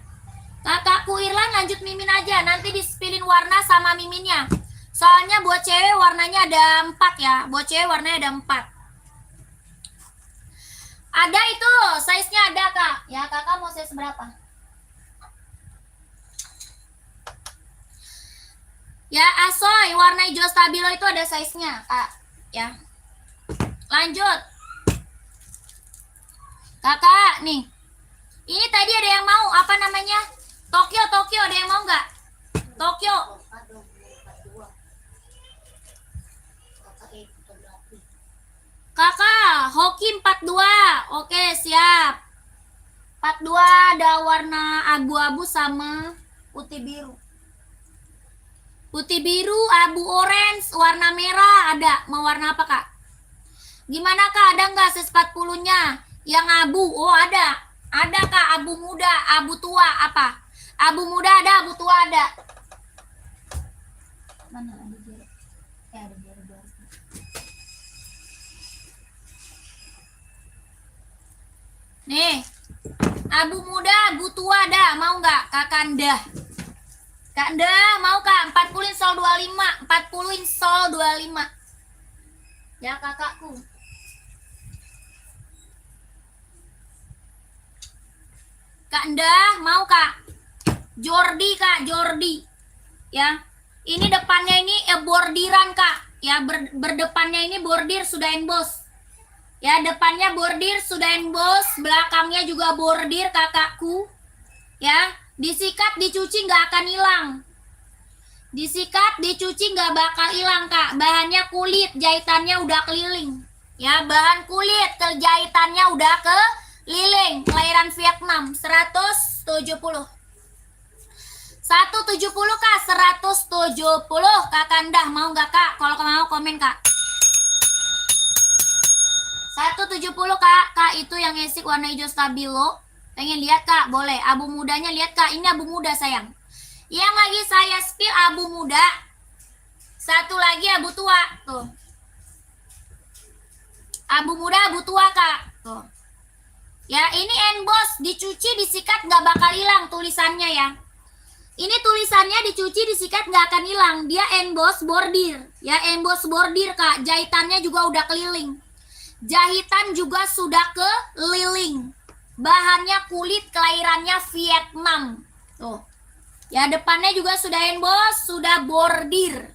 Kakakku Irlan lanjut Mimin aja. Nanti di-spillin warna sama Miminnya. Soalnya buat cewek warnanya ada 4 ya. Buat cewek warnanya ada 4. Ada itu, size-nya ada kak. Ya kakak mau size berapa? Ya Asoy, warna hijau stabilo itu ada size-nya kak. Ya. Lanjut. Kakak, nih. Ini tadi ada yang mau, apa namanya? Tokyo, ada yang mau nggak? Tokyo. Kakak, Hoki 42. Oke, siap. 42 ada warna abu-abu sama putih biru. Putih biru, abu orange, warna merah ada. Mau warna apa, Kak? Gimana, Kak? Ada nggak ses 40-nya? Yang abu? Oh, ada. Ada, Kak. Abu muda, abu tua, apa? Abu muda ada, abu tua ada. Mana ada biru? Ada biru. Nih, abu muda, abu tua ada, mau nggak Kakanda? Kakanda mau kak? 40 sol 25, 40 sol 25. Ya kakakku. Kakanda mau kak? Jordi kak, Jordi. Ya, ini depannya ini bordiran kak. Ya berdepannya ini bordir sudah emboss. Ya depannya bordir sudah emboss, belakangnya juga bordir kakakku. Ya, disikat dicuci nggak akan hilang. Disikat dicuci nggak bakal hilang kak. Bahannya kulit, jahitannya udah keliling. Ya bahan kulit, jahitannya udah keliling. Kelahiran Vietnam 170. 170 kak, 170 Kakanda mau nggak kak? Kalau mau komen kak. 170 kak, kak itu yang esik warna hijau stabilo. Pengen lihat kak, boleh. Abu mudanya lihat kak, ini abu muda sayang. Yang lagi saya spill abu muda. Satu lagi abu tua, tuh. Abu muda, abu tua kak, tuh. Ya ini emboss, dicuci, disikat nggak bakal hilang tulisannya ya. Ini tulisannya dicuci, disikat nggak akan hilang. Dia emboss bordir, ya emboss bordir kak. Jahitannya juga udah keliling. Jahitan juga sudah keliling. Bahannya kulit, kelahirannya Vietnam. Tuh. Ya depannya juga sudah emboss, sudah bordir.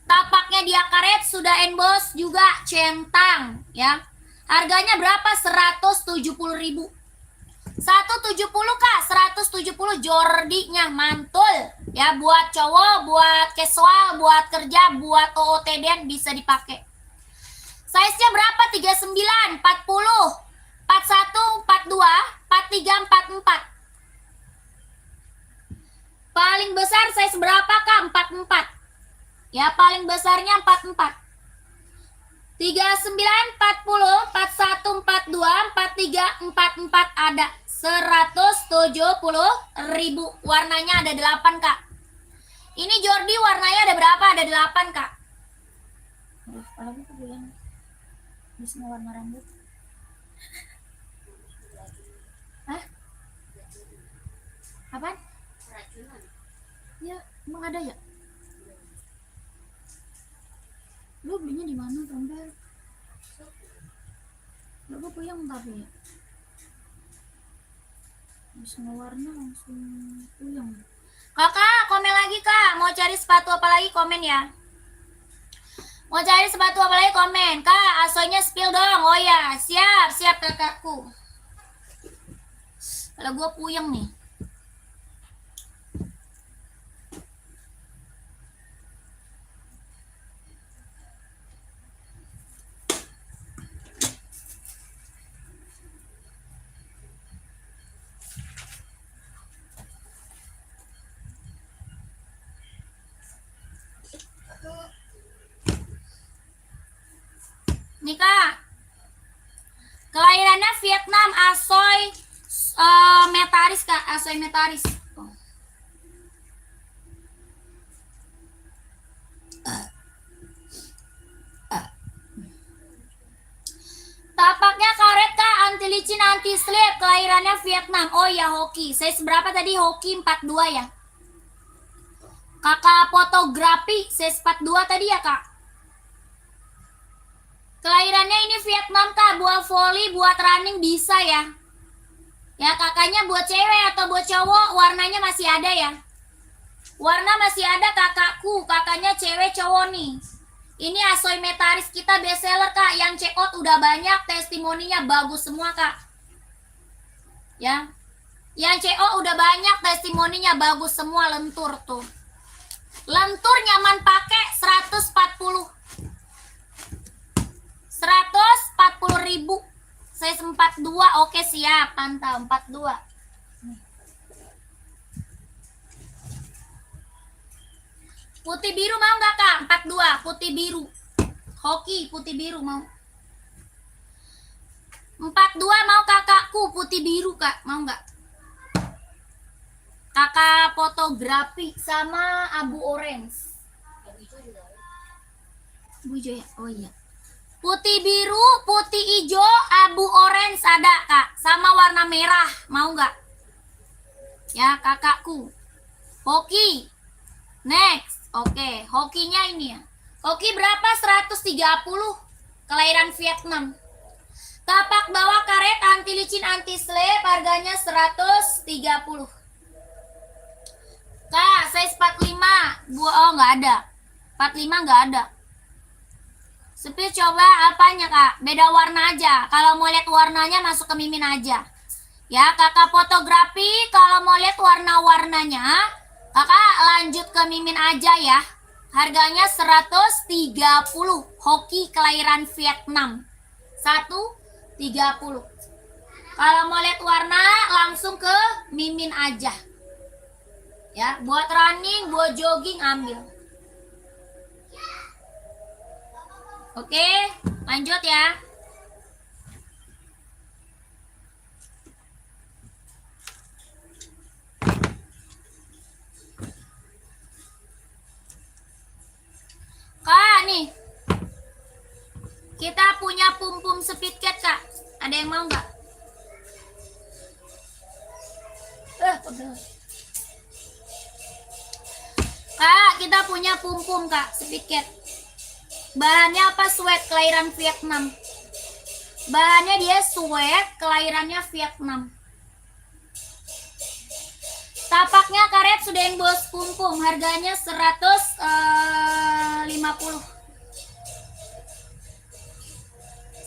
Tapaknya dia karet, sudah emboss juga centang, ya. Harganya berapa? 170.000. 170 kak, 170 Jordinya mantul. Ya buat cowok, buat casual, buat kerja, buat OOTD bisa dipakai. Size-nya berapa? 39, 40, 41, 42, 43, 44. Paling besar size berapa kak? 44. Ya paling besarnya 44. 39, 40, 41, 42, 43, 44 ada 170.000. Warnanya ada 8 kak. Ini Jordi warnanya ada berapa? Ada 8 kak. Aduh, kepala gue kegoyang. Ini semua warna rambut. Hah? Apaan? Keracunan. Ya, emang ada ya? Lu belinya di mana, Tombel? Lu gue puyeng tapi ya. Semua warna langsung puyeng. Kakak, komen lagi kak. Mau cari sepatu apa lagi komen ya. Mau cari sepatu apa lagi komen. Kak, asonya spill dong. Oh ya, siap, siap kakakku. Kalau gue puyeng nih. Nih kak, kelahirannya Vietnam, Asoy Metaris kak, Asoy Metaris. Tapaknya karet kak, anti licin, anti slip, kelahirannya Vietnam. Oh ya hoki, saya seberapa tadi hoki 42 ya. Kakak fotografi, saya 42 tadi ya kak. Kelahirannya ini Vietnam kak, buat volley, buat running bisa ya. Ya kakaknya buat cewek atau buat cowok, warnanya masih ada ya. Warna masih ada kakakku, kakaknya cewek cowok nih. Ini Asoy Metaris kita bestseller kak, yang check out udah banyak, testimoninya bagus semua kak. Ya, yang check out udah banyak, testimoninya bagus semua, lentur tuh. Lentur nyaman pakai 140. 140.000. Size 42, oke siap, pantau 42. Putih biru mau nggak kak? 42, putih biru. Hoki, putih biru mau. 42 mau kakakku, putih biru kak, mau nggak? Kakak fotografi sama abu orange. Abu hijau ya? Oh iya. Putih biru, putih hijau, abu orange ada kak. Sama warna merah, mau nggak? Ya kakakku. Hoki. Next. Oke, hokinya ini ya. Hoki berapa? 130. Kelahiran Vietnam. Tapak bawah karet, anti licin, anti slip, harganya 130. Kak, size 45. Oh, nggak ada. 45 nggak ada. Speed coba apanya kak? Beda warna aja. Kalau mau lihat warnanya masuk ke Mimin aja. Ya kakak fotografi kalau mau lihat warna-warnanya kakak lanjut ke Mimin aja ya. Harganya 130. Hoki kelahiran Vietnam. 130. Kalau mau lihat warna langsung ke Mimin aja. Ya, buat running, buat jogging ambil. Oke, lanjut ya. Kak, nih. Kita punya pum-pum speed cat, Kak. Ada yang mau nggak? Kak, kita punya pum-pum, Kak, speed cat. Bahannya apa? Sweat, kelahiran Vietnam. Bahannya dia sweat, kelahirannya Vietnam. Tapaknya karet sudah yang bos pum-pum. Harganya 150.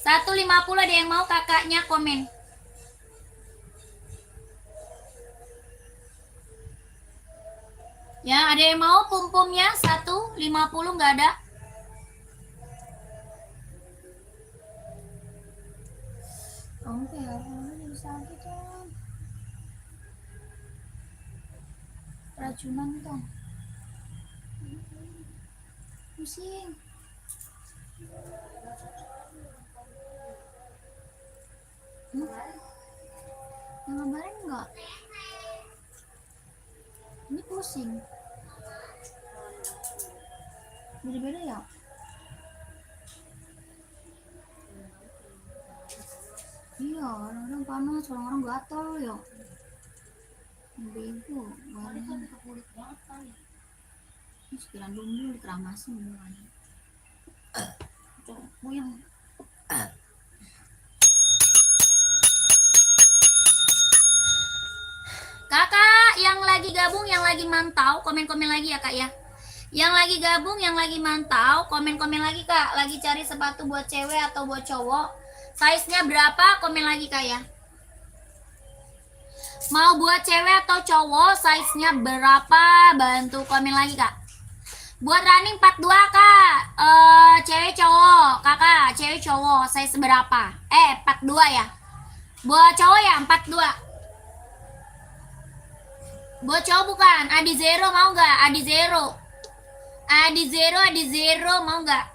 150 ada yang mau kakaknya komen. Ya, ada yang mau pum-pumnya 150 nggak ada? Oke, harganya bisa gitu. keracunan tuh. Pusing. Yang kemarin enggak. Ini pusing. Beda-beda ya. Iya, orang-orang panas, orang-orang gatal ya. Bego, bahannya ke kulit banget kali. Ini sekiran dulu dikeramasin semuanya. Coba yang Kakak yang lagi gabung, yang lagi mantau, komen-komen lagi ya kak ya. Yang lagi gabung, yang lagi mantau, komen-komen lagi kak. Lagi cari sepatu buat cewek atau buat cowok. Size-nya berapa? Komen lagi kak ya. Mau buat cewek atau cowok, size-nya berapa? Bantu komen lagi kak. Buat running 42 kak. Cewek cowok, kakak, cewek cowok, size berapa? 42 ya. Buat cowok ya 42. Buat cowok bukan, Adi Zero mau nggak? Adi Zero. Adi Zero mau nggak?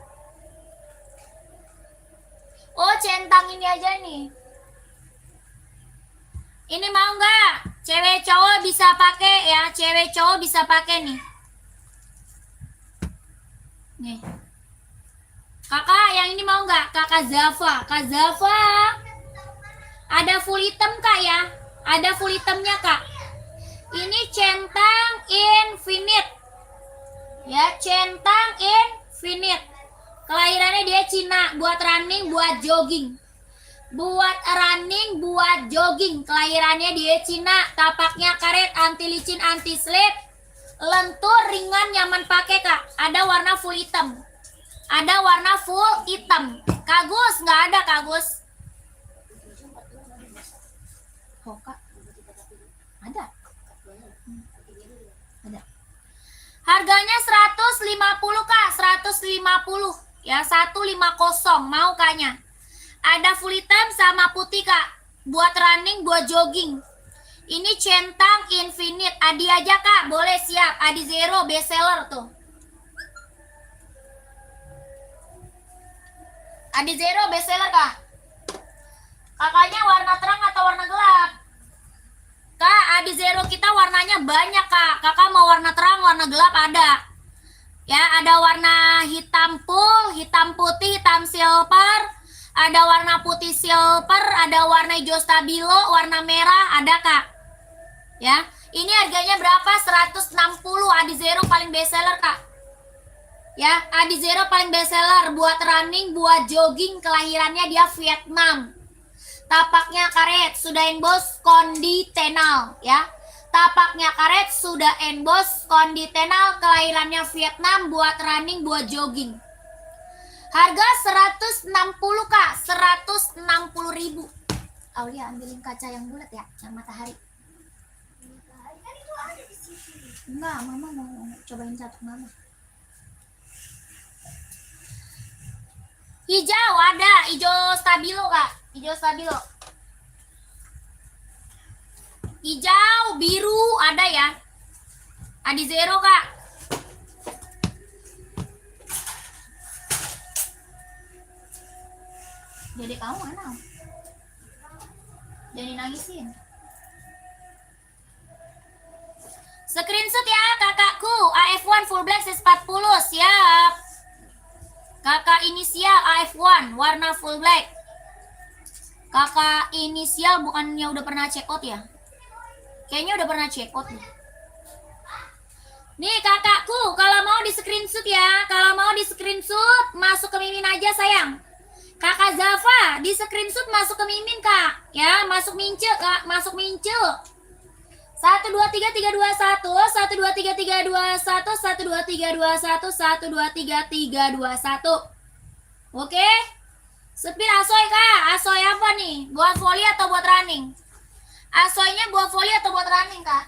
Oh centang ini aja nih. Ini mau nggak? Cewek cowok bisa pakai ya, cewek cowok bisa pakai nih. Nih. Kakak yang ini mau nggak? Kakak Zava, Kak Zava. Ada full hitam kak ya? Ada full hitamnya kak. Ini centang infinite. Ya, centang infinite. Kelahirannya dia Cina, buat running, buat jogging. Buat running, buat jogging. Kelahirannya dia Cina, tapaknya karet, anti licin, anti slip. Lentur, ringan, nyaman pakai kak. Ada warna full hitam. Ada warna full hitam. Kagus, nggak ada kagus. Oh kak, ada. Ada. Harganya 150 kak, 150 ya, 150 mau kaknya. Ada full hitam sama putih kak, buat running, buat jogging. Ini centang infinite, Adi aja kak, boleh siap. Adi Zero bestseller tuh. Adi Zero bestseller kak. Kakaknya warna terang atau warna gelap? Kak, Adi Zero kita warnanya banyak kak. Kakak mau warna terang, warna gelap ada. Ya, ada warna hitam full, hitam putih, hitam silver. Ada warna putih silver, ada warna hijau stabilo, warna merah, ada kak. Ya, ini harganya berapa? 160. Adi Zero paling bestseller kak. Ya, Adi Zero paling bestseller buat running, buat jogging. Kelahirannya dia Vietnam. Tapaknya karet, sudah emboss konditenal ya. Tapaknya karet, sudah emboss konditenal, kelahirannya Vietnam, buat running, buat jogging. Harga 160 kak, 160.000. Aulia ambilin kaca yang bulat ya, yang matahari. Enggak, mama mau cobain satu mama. Hijau ada, hijau stabilo kak, hijau stabilo. Hijau, biru ada ya. Adi Zero kak. Dedek kamu mana? Jangan nangisin. Screenshot ya kakakku, AF1 full black size 40, siap. Kakak inisial AF1 warna full black. Kakak inisial bukannya udah pernah check out ya? Kayaknya udah pernah check out nih. Nih kakakku, kalau mau di screenshot ya, kalau mau di screenshot masuk ke Mimin aja sayang. Kakak Zava di screenshot masuk ke Mimin kak, ya masuk mince kak, masuk mince. 1 2 3 3 2 1 1 2 3 3 2 1 1 2 3 2 1 1 2 3 3 2 1. Oke? Speed asoy kak, asoy apa nih? Buat volley atau buat running? Asoynya buat volley atau buat running kak?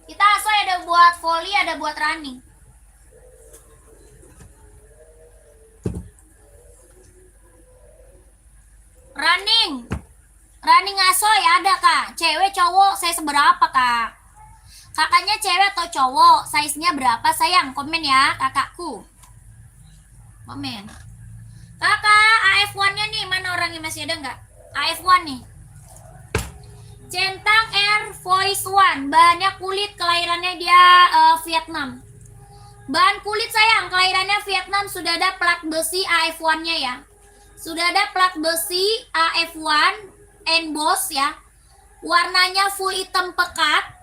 Kita asoy ada buat volley, ada buat running. Running. Running asoy ada kak. Cewek cowok saya seberapa kak? Kakaknya cewek atau cowok? Size-nya berapa sayang? Komen ya kakakku. Komen. Kakak AF1-nya nih mana orangnya, masih ada nggak? AF1 nih. Centang Air Voice One. Bahannya kulit, kelahirannya dia Vietnam. Bahan kulit sayang, kelahirannya Vietnam. Sudah ada plat besi AF1-nya ya. Sudah ada plat besi AF1 emboss ya. Warnanya full hitam pekat.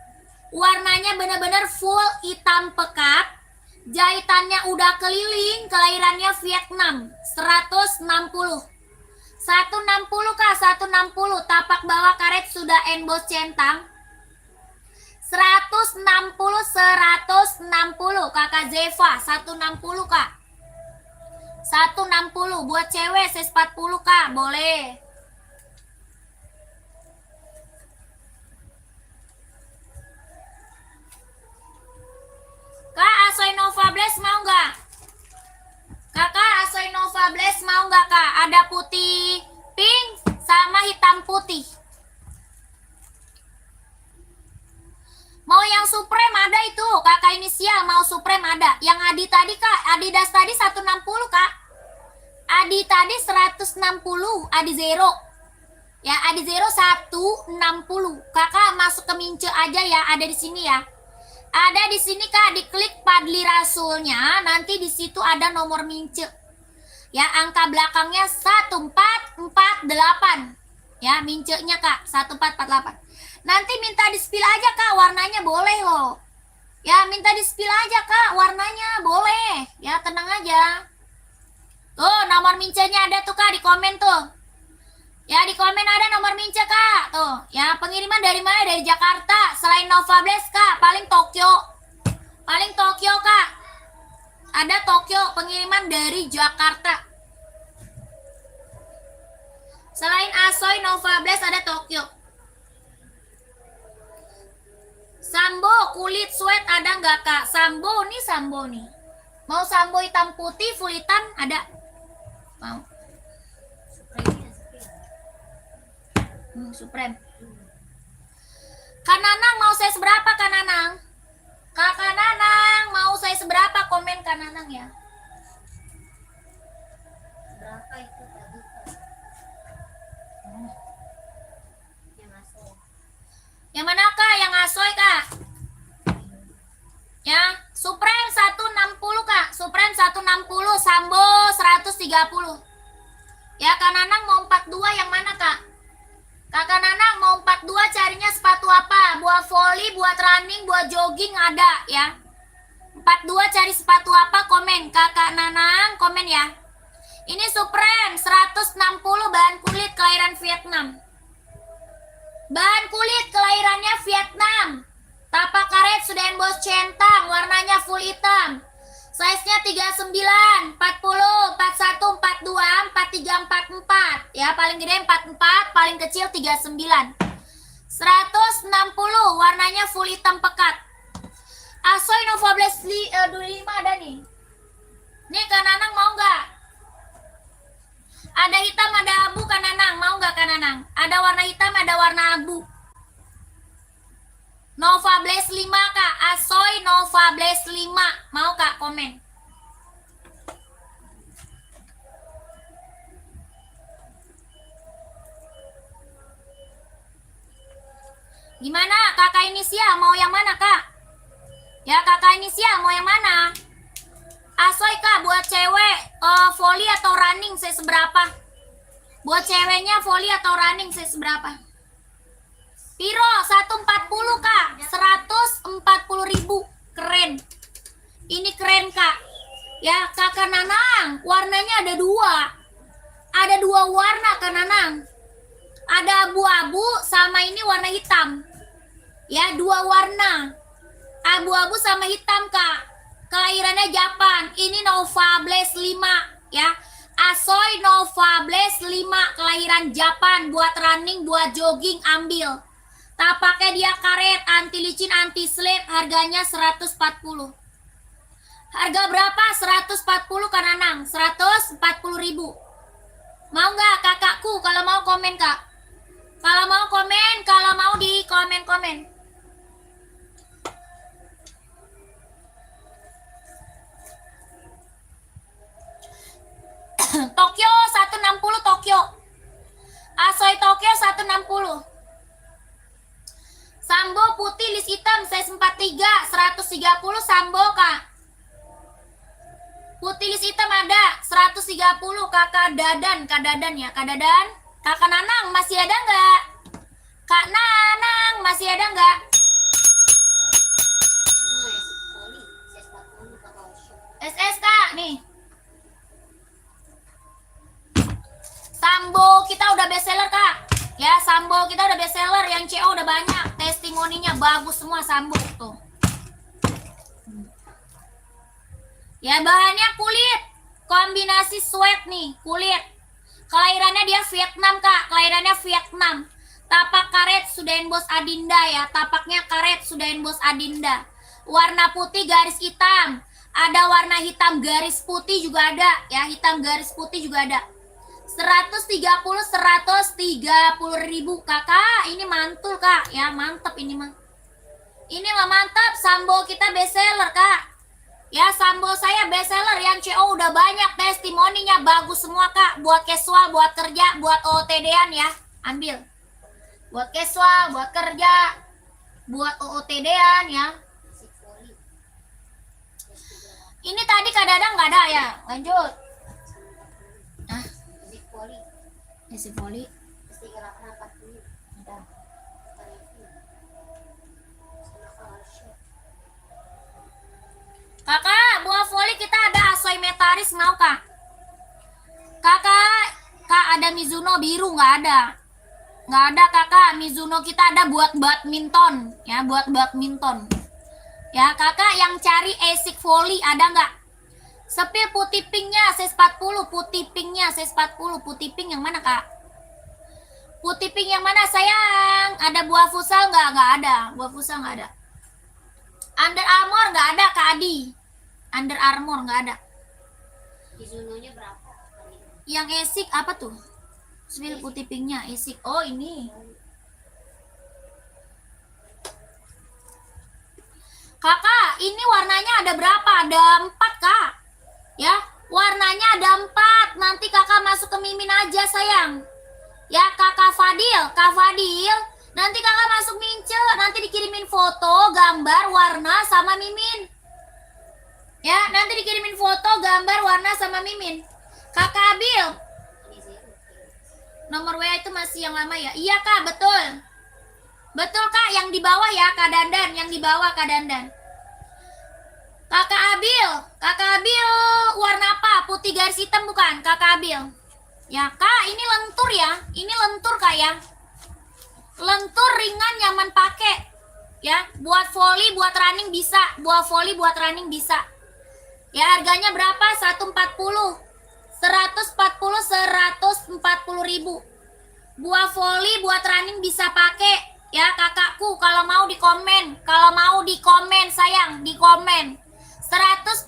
Warnanya benar-benar full hitam pekat. Jahitannya udah keliling, kelahirannya Vietnam. 160. 160 kak, 160. Tapak bawah karet sudah emboss centang. 160, 160 kakak Zeva. 160 kak. 160 buat cewek size 40 kak, boleh. Kak Asoy Nova Blast mau nggak? Kakak Asoy Nova Blast mau nggak kak? Ada putih pink sama hitam putih. Mau yang Supreme ada itu, kakak inisial mau Supreme ada. Yang Adi tadi kak, Adidas tadi 160 kak. Adi tadi 160, Adi Zero. Ya, Adi Zero 160. Kakak masuk ke Mince aja ya, ada di sini ya. Ada di sini kak, diklik Padli Rasulnya, nanti di situ ada nomor Mince. Ya, angka belakangnya 1448. Ya, Mince-nya kak 1448. Nanti minta di-spill aja kak, warnanya boleh loh. Ya, minta di-spill aja kak, warnanya boleh. Ya, tenang aja. Tuh, nomor Mince-nya ada tuh kak, di komen tuh. Ya, di komen ada nomor Mince kak. Tuh, ya pengiriman dari mana? Dari Jakarta. Selain Nova Blast kak, paling Tokyo. Paling Tokyo kak. Ada Tokyo, pengiriman dari Jakarta. Selain Asoy Nova Blast ada Tokyo. Sambo kulit sweat ada nggak kak? Sambo nih. Mau sambo hitam putih, full hitam ada. Mau. Supreme. Kak Nanang mau size berapa Kak Nanang? Kakak Nanang mau size berapa? Komen Kak Nanang ya. Berapa itu tadi? Yang asoy. Yang mana kak? Yang asoy kak? Ya, Supreme 160 kak. Supreme 160, Sambo 130. Ya, Kak Nanang mau 42 yang mana kak? Kakak Nanang mau 42 carinya sepatu apa? Buat volley, buat running, buat jogging ada ya. 42 cari sepatu apa? Komen. Kakak Nanang komen ya. Ini Supreme 160 bahan kulit kelahiran Vietnam. Bahan kulit kelahirannya Vietnam. Tapak karet sudah emboss centang, warnanya full hitam. Size-nya 39, 40, 41, 42, 43, 44. Ya, paling gede 44, paling kecil 39. 160, warnanya full hitam pekat. Asoy Nova Blast 25 ada nih. Nih Kak Nanang mau nggak? Ada hitam, ada abu Kak Nanang. Mau nggak Kak Nanang? Ada warna hitam, ada warna abu. Nova Blast 5 kak, Asoy Nova Blast 5. Mau kak komen. Gimana kakak inisial mau yang mana kak? Ya kakak inisial mau yang mana? Asoy kak buat cewek volley atau running saya seberapa? Buat ceweknya volley atau running saya seberapa? Piro 140 kak, 140.000. Keren. Ini keren kak. Ya kakak Nanang, warnanya ada dua. Ada dua warna kak Nanang. Ada abu-abu sama ini warna hitam. Ya dua warna. Abu-abu sama hitam kak. Kelahirannya Japan. Ini Nova Blast 5 ya. Asoy Nova Blast 5 kelahiran Japan. Buat running, buat jogging ambil. Tapaknya dia karet, anti licin, anti slip, harganya 140. Harga berapa? 140 Kak Nanang, 140.000. Mau nggak kakakku? Kalau mau komen kak. Kalau mau komen, kalau mau di komen-komen. Tokyo 160 Tokyo. Asoy Tokyo 160. Sambo putih list hitam size 43 130 Sambo Kak. Putih list hitam ada 130 Kakak Dadan, Kak Dadan ya, Kak Dadan. Kakak Nanang masih ada nggak? Kak Nanang masih ada nggak? SSK nih. Sambo kita udah bestseller Kak. Ya, Sambo kita udah bestseller, yang CO udah banyak, testimoninya bagus semua Sambo tuh. Ya, bahannya kulit, kombinasi sweat nih, kulit. Kelahirannya dia Vietnam Kak, kelahirannya Vietnam. Tapak karet Sudain Bos Adinda ya, tapaknya karet Sudain Bos Adinda. Warna putih garis hitam, ada warna hitam garis putih juga ada ya, hitam garis putih juga ada. 130 ribu Kakak, ini mantul Kak ya, mantep ini mah. Ini mah mantap, Sambo kita bestseller Kak. Ya, Sambo saya bestseller, yang CO udah banyak, testimoninya bagus semua Kak. Buat casual, buat kerja, buat OOTD-an ya, ambil. Buat casual, buat kerja, buat OOTD-an ya. Ini tadi Kak Dadang nggak ada ya, lanjut. Ah, isi poli. Kakak, buah voli kita ada Asoy Metaris mau Kak? Kakak, Kak ada Mizuno biru nggak ada? Nggak ada Kakak, Mizuno kita ada buat badminton ya, buat badminton. Ya Kakak yang cari ASIC volley ada nggak? Sepil putih pinknya size 40, putih pinknya size 40, putih pink yang mana Kak? Putih pink yang mana sayang? Ada buah futsal nggak? Nggak ada, buah futsal nggak ada. Under Armour nggak ada Kak Adi. Under Armour nggak ada. Mizuno-nya berapa? Yang ASIC apa tuh? Sepil putih pinknya ASIC. Oh ini. Kakak, ini warnanya ada berapa? Ada 4 Kak. Ya, warnanya ada 4. Nanti Kakak masuk ke Mimin aja sayang. Ya, Kak Fadil, nanti Kakak masuk Mince, nanti dikirimin foto, gambar, warna sama Mimin. Ya, nanti dikirimin foto, gambar, warna sama Mimin. Kakak Abil, nomor WA itu masih yang lama ya? Iya Kak, betul. Betul Kak, yang di bawah ya Kak Dandan, yang di bawah Kak Dandan. Kakak Abil warna apa? Putih garis hitam bukan? Kakak Abil. Ya Kak, ini lentur ya, ini lentur Kak ya. Lentur, ringan, nyaman pakai. Ya, buat volley, buat running bisa, buat volley, buat running bisa. Ya, harganya berapa? 140. 140 ribu. Buah volley, buat running bisa pakai. Ya, kakakku, kalau mau di komen. Kalau mau di komen, sayang, di komen. 140.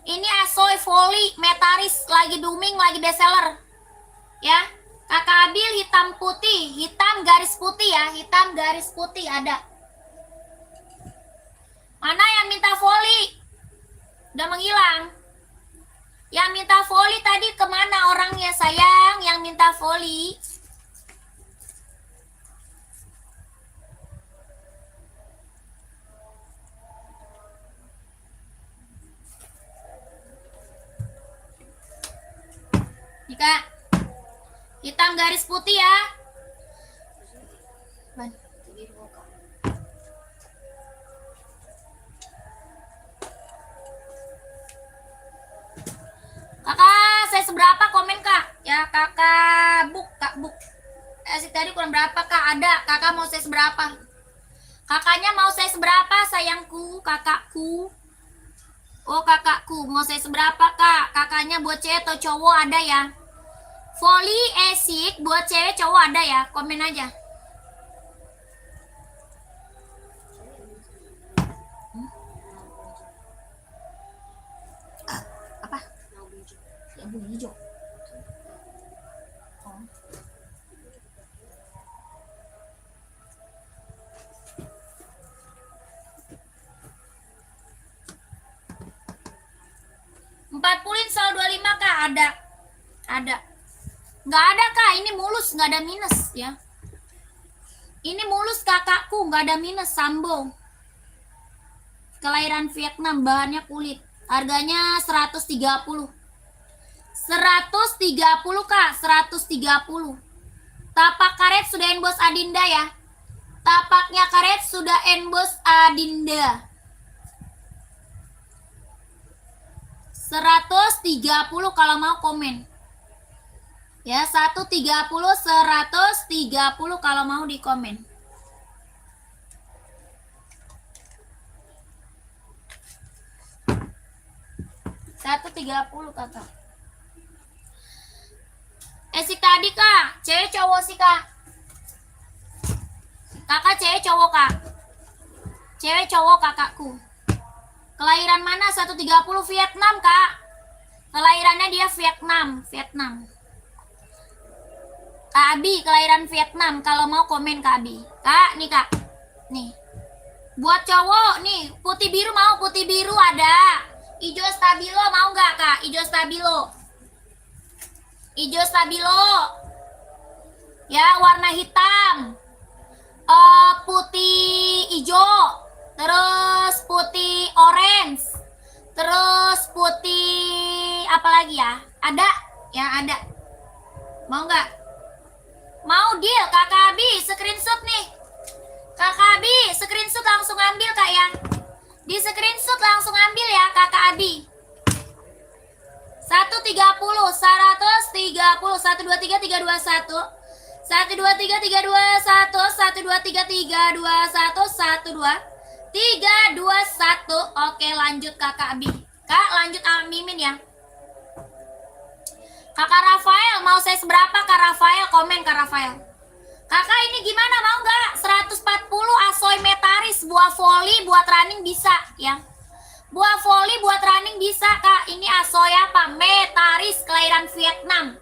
Ini Asoy volley, Metaris, lagi booming, lagi bestseller. Ya, Kakak Abil hitam putih, hitam garis putih ya, hitam garis putih ada. Mana yang minta volley? Udah menghilang. Yang minta volley tadi kemana orangnya sayang? Yang minta volley. Nih Kak, hitam garis putih ya. Kakak, saya seberapa komen Kak? Ya Kakak Buk. Tadi kurang berapa Kak? Ada, Kakak mau saya seberapa? Kakaknya mau saya seberapa sayangku, kakakku? Oh kakakku, mau saya seberapa Kak? Kakaknya buat cewek atau cowok ada ya? Volley ASIC buat cewek cowok ada ya? Komen aja. Apa? Labu hijau. Oh. Sol 25 kak, ada. Nggak ada kak, ini mulus, nggak ada minus ya. Ini mulus kakakku, nggak ada minus, Sambo. Kelahiran Vietnam, bahannya kulit. Harganya 130. 130 kak, 130. Tapak karet sudah embos Adinda ya. Tapaknya karet sudah embos Adinda. 130 kalau mau komen. Ya, 130, 130 kalau mau di komen. $130 kakak. Si tadi kak, cewek cowok sih kak. Kakak cewek cowok kak. Cewek cowok kakakku. Kelahiran mana? 130 Vietnam kak. Kelahirannya dia Vietnam. Kak Abi kelahiran Vietnam. Kalau mau komen Kak Abi. Kak, nih kak. Nih. Buat cowok nih, putih biru mau? Putih biru ada. Ijo stabilo mau nggak kak? Ijo stabilo. Ya, warna hitam. Putih ijo. Terus putih orange. Terus putih apa lagi ya? Ada? Ya, ada. Mau nggak? Mau deal, Kakak Abi, screenshot nih. Kakak Abi, screenshot langsung ambil kak ya. Di screenshot langsung ambil ya Kakak Abi. 130, 130, 123, 321, 123, 321, 123, 321, 321. Oke, lanjut Kakak Abi. Kak, lanjut Mimin ya. Kakak Rafael, mau size berapa Kak Rafael? Komen Kak Rafael. Kakak ini gimana, mau nggak? 140 Asoy Metaris, buah voli buat running bisa ya. Buah voli buat running bisa kak. Ini Asoy apa? Metaris, kelahiran Vietnam.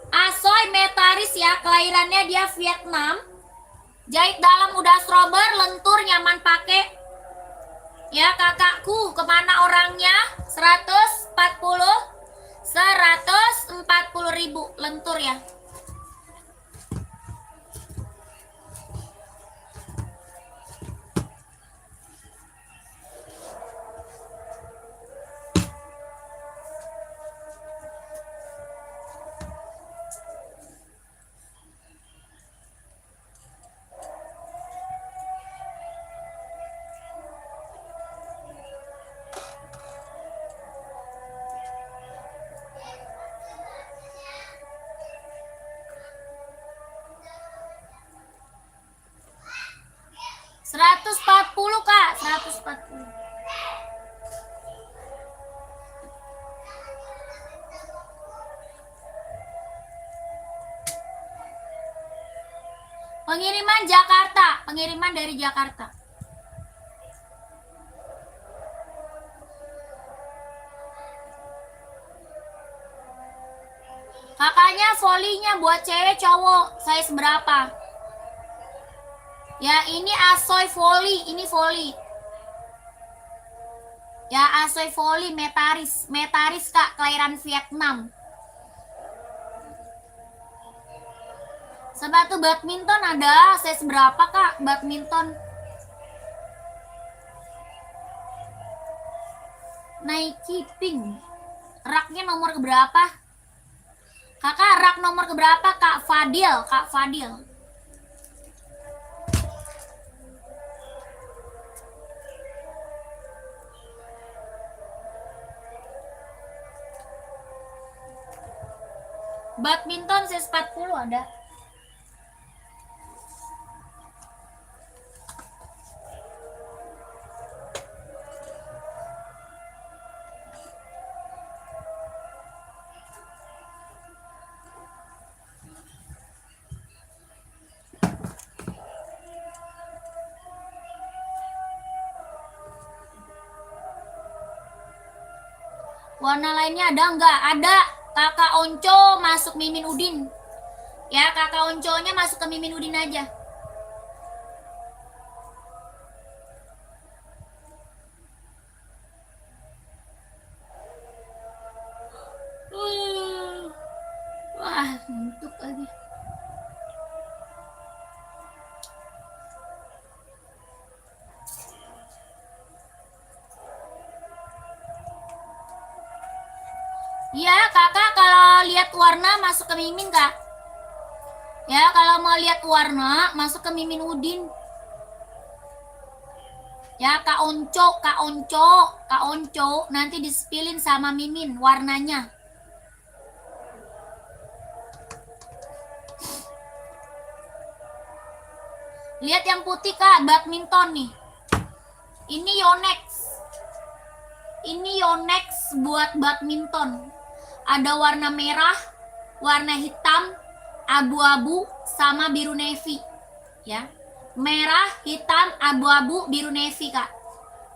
Asoy Metaris ya, kelahirannya dia Vietnam. Jahit dalam udah strober, lentur, nyaman pakai. Ya kakakku, kemana orangnya? 140 ribu lentur ya. Kak, 140. Pengiriman Jakarta, pengiriman dari Jakarta. Kakaknya volinya buat cewek cowok, size berapa? Ya, ini Asoy voli, ini voli. Ya, Asoy voli Metaris. Metaris kak, kelahiran Vietnam. Sepatu badminton ada, size berapa kak badminton? Nike Pink. Raknya nomor keberapa? Kakak, rak nomor keberapa Kak Fadil? Kak Fadil. Badminton size 40 ada. Warna lainnya ada nggak? Ada. Kakak Onco masuk Mimin Udin. Ya, kakak Onconya masuk ke Mimin Udin aja. ngantuk lagi. Iya kakak, kalau lihat warna masuk ke Mimin kak. Ya kalau mau lihat warna masuk ke Mimin Udin. Ya Kak Onco nanti disepilin sama Mimin warnanya. Lihat yang putih kak, badminton nih. Ini Yonex buat badminton. Ada warna merah, warna hitam, abu-abu, sama biru navy. Ya, merah, hitam, abu-abu, biru navy kak.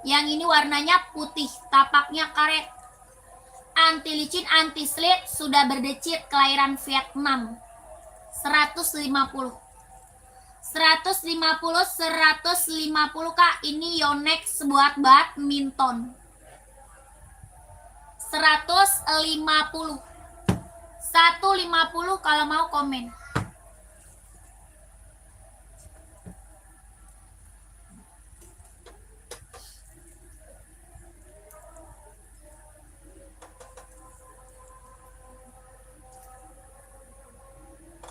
Yang ini warnanya putih, tapaknya karet. Anti licin, anti slip, sudah berdecit, kelahiran Vietnam. 150 kak. Ini Yonex buat badminton. 150 kalau mau komen.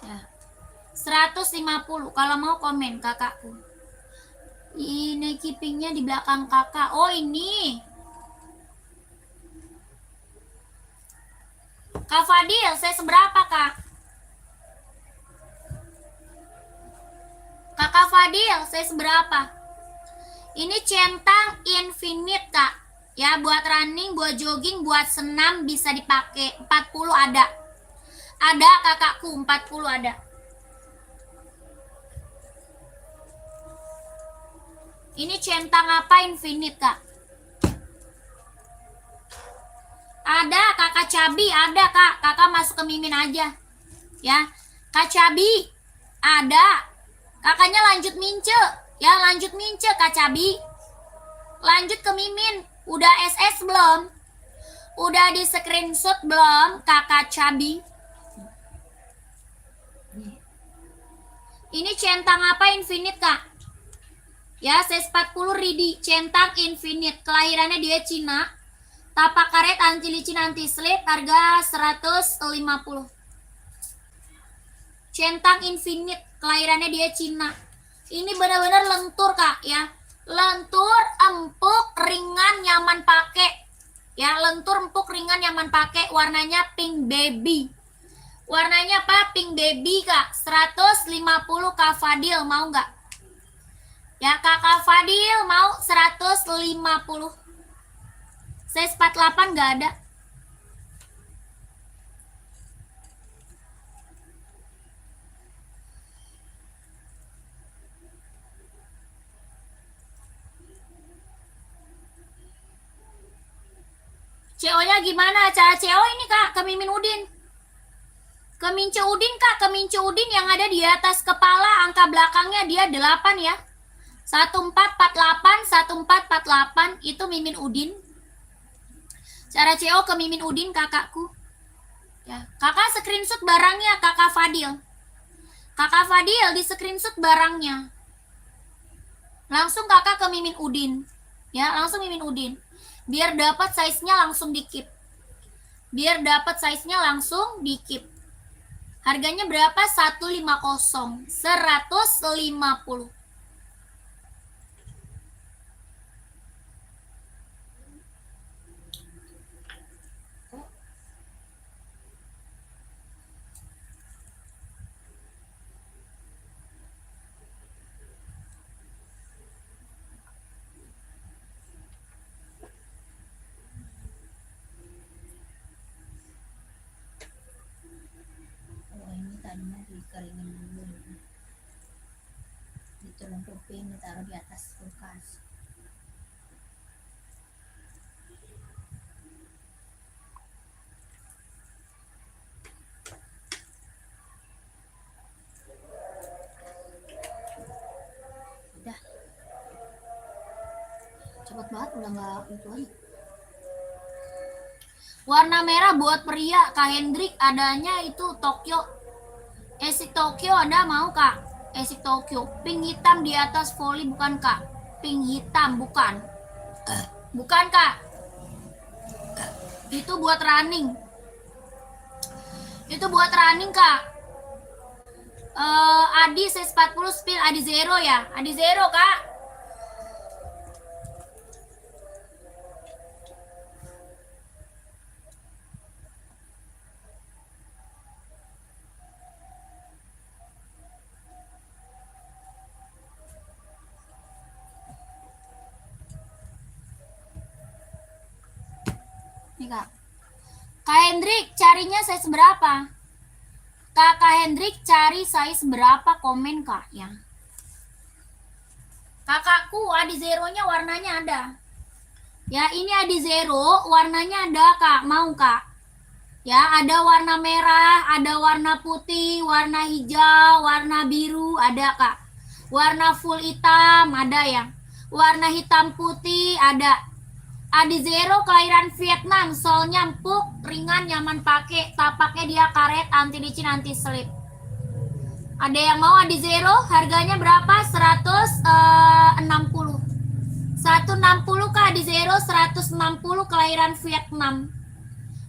Ya. 150 kalau mau komen kakakku. Ini keepingnya di belakang kakak. Oh ini Kak Fadil, saya seberapa kak? Kakak Fadil, saya seberapa? Ini centang infinite kak. Ya buat running, buat jogging, buat senam bisa dipakai. 40 ada. Ada kakakku, 40 ada. Ini centang apa infinite kak? Ada kakak Cabi, ada kak. Kakak masuk ke Mimin aja. Ya, Kak Cabi ada. Kakaknya lanjut mince. Ya, lanjut mince Kak Cabi. Lanjut ke Mimin. Udah SS belum? Udah di screenshot belum kakak Cabi? Ini centang apa infinite kak? Ya, size 40 Ridi, centang infinite. Kelahirannya dia Cina. Tapak karet, anti licin, anti slip, harga 150. Centang infinite, kelahirannya dia Cina. Ini benar-benar lentur kak ya. Lentur, empuk, ringan, nyaman pakai. Ya, lentur, empuk, ringan, nyaman pakai. Warnanya pink baby. Warnanya apa? Pink baby kak. 150 Kak Fadil, mau nggak? Ya kakak Fadil mau 150. Size 48 nggak ada. CO-nya gimana? Cara CO ini kak, ke Mimin Udin. Ke Mince Udin kak, ke Mince Udin yang ada di atas kepala, angka belakangnya dia 8 ya. 1448 itu Mimin Udin. Cara CO ke Mimin Udin kakakku. Ya, kakak screenshot barangnya kakak Fadil. Kakak Fadil di screenshot barangnya. Langsung kakak ke Mimin Udin. Ya, langsung Mimin Udin. Biar dapat size-nya langsung di keep. Harganya berapa? 150. 150. Dikeringin dulu, ditelungkupin, ditaruh di atas kulkas. Udah cepet banget, udah nggak itu aja. Warna merah buat pria Kak Hendrik, adanya itu Tokyo. Esik Tokyo ada mau kak? Esik Tokyo. Pink hitam di atas volley bukan kak? Pink hitam bukan. Bukan kak. Itu buat running. Itu buat running kak. Adi size 40 spill Adi Zero ya. Adi Zero kak. Nih kak. Kak Hendrik carinya size berapa? Kakak Hendrik cari size berapa, komen kak ya. Kakakku Adi Zero-nya warnanya ada. Ya ini Adi Zero warnanya ada kak, mau kak? Ya ada warna merah, ada warna putih, warna hijau, warna biru, ada kak. Warna full hitam ada ya. Warna hitam putih ada. Adi Zero kelahiran Vietnam, solnya empuk, ringan, nyaman pakai, tapaknya dia karet, anti licin, anti selip. Ada yang mau Adi Zero? Harganya berapa? 160. 160 kak Adi Zero, 160 kelahiran Vietnam.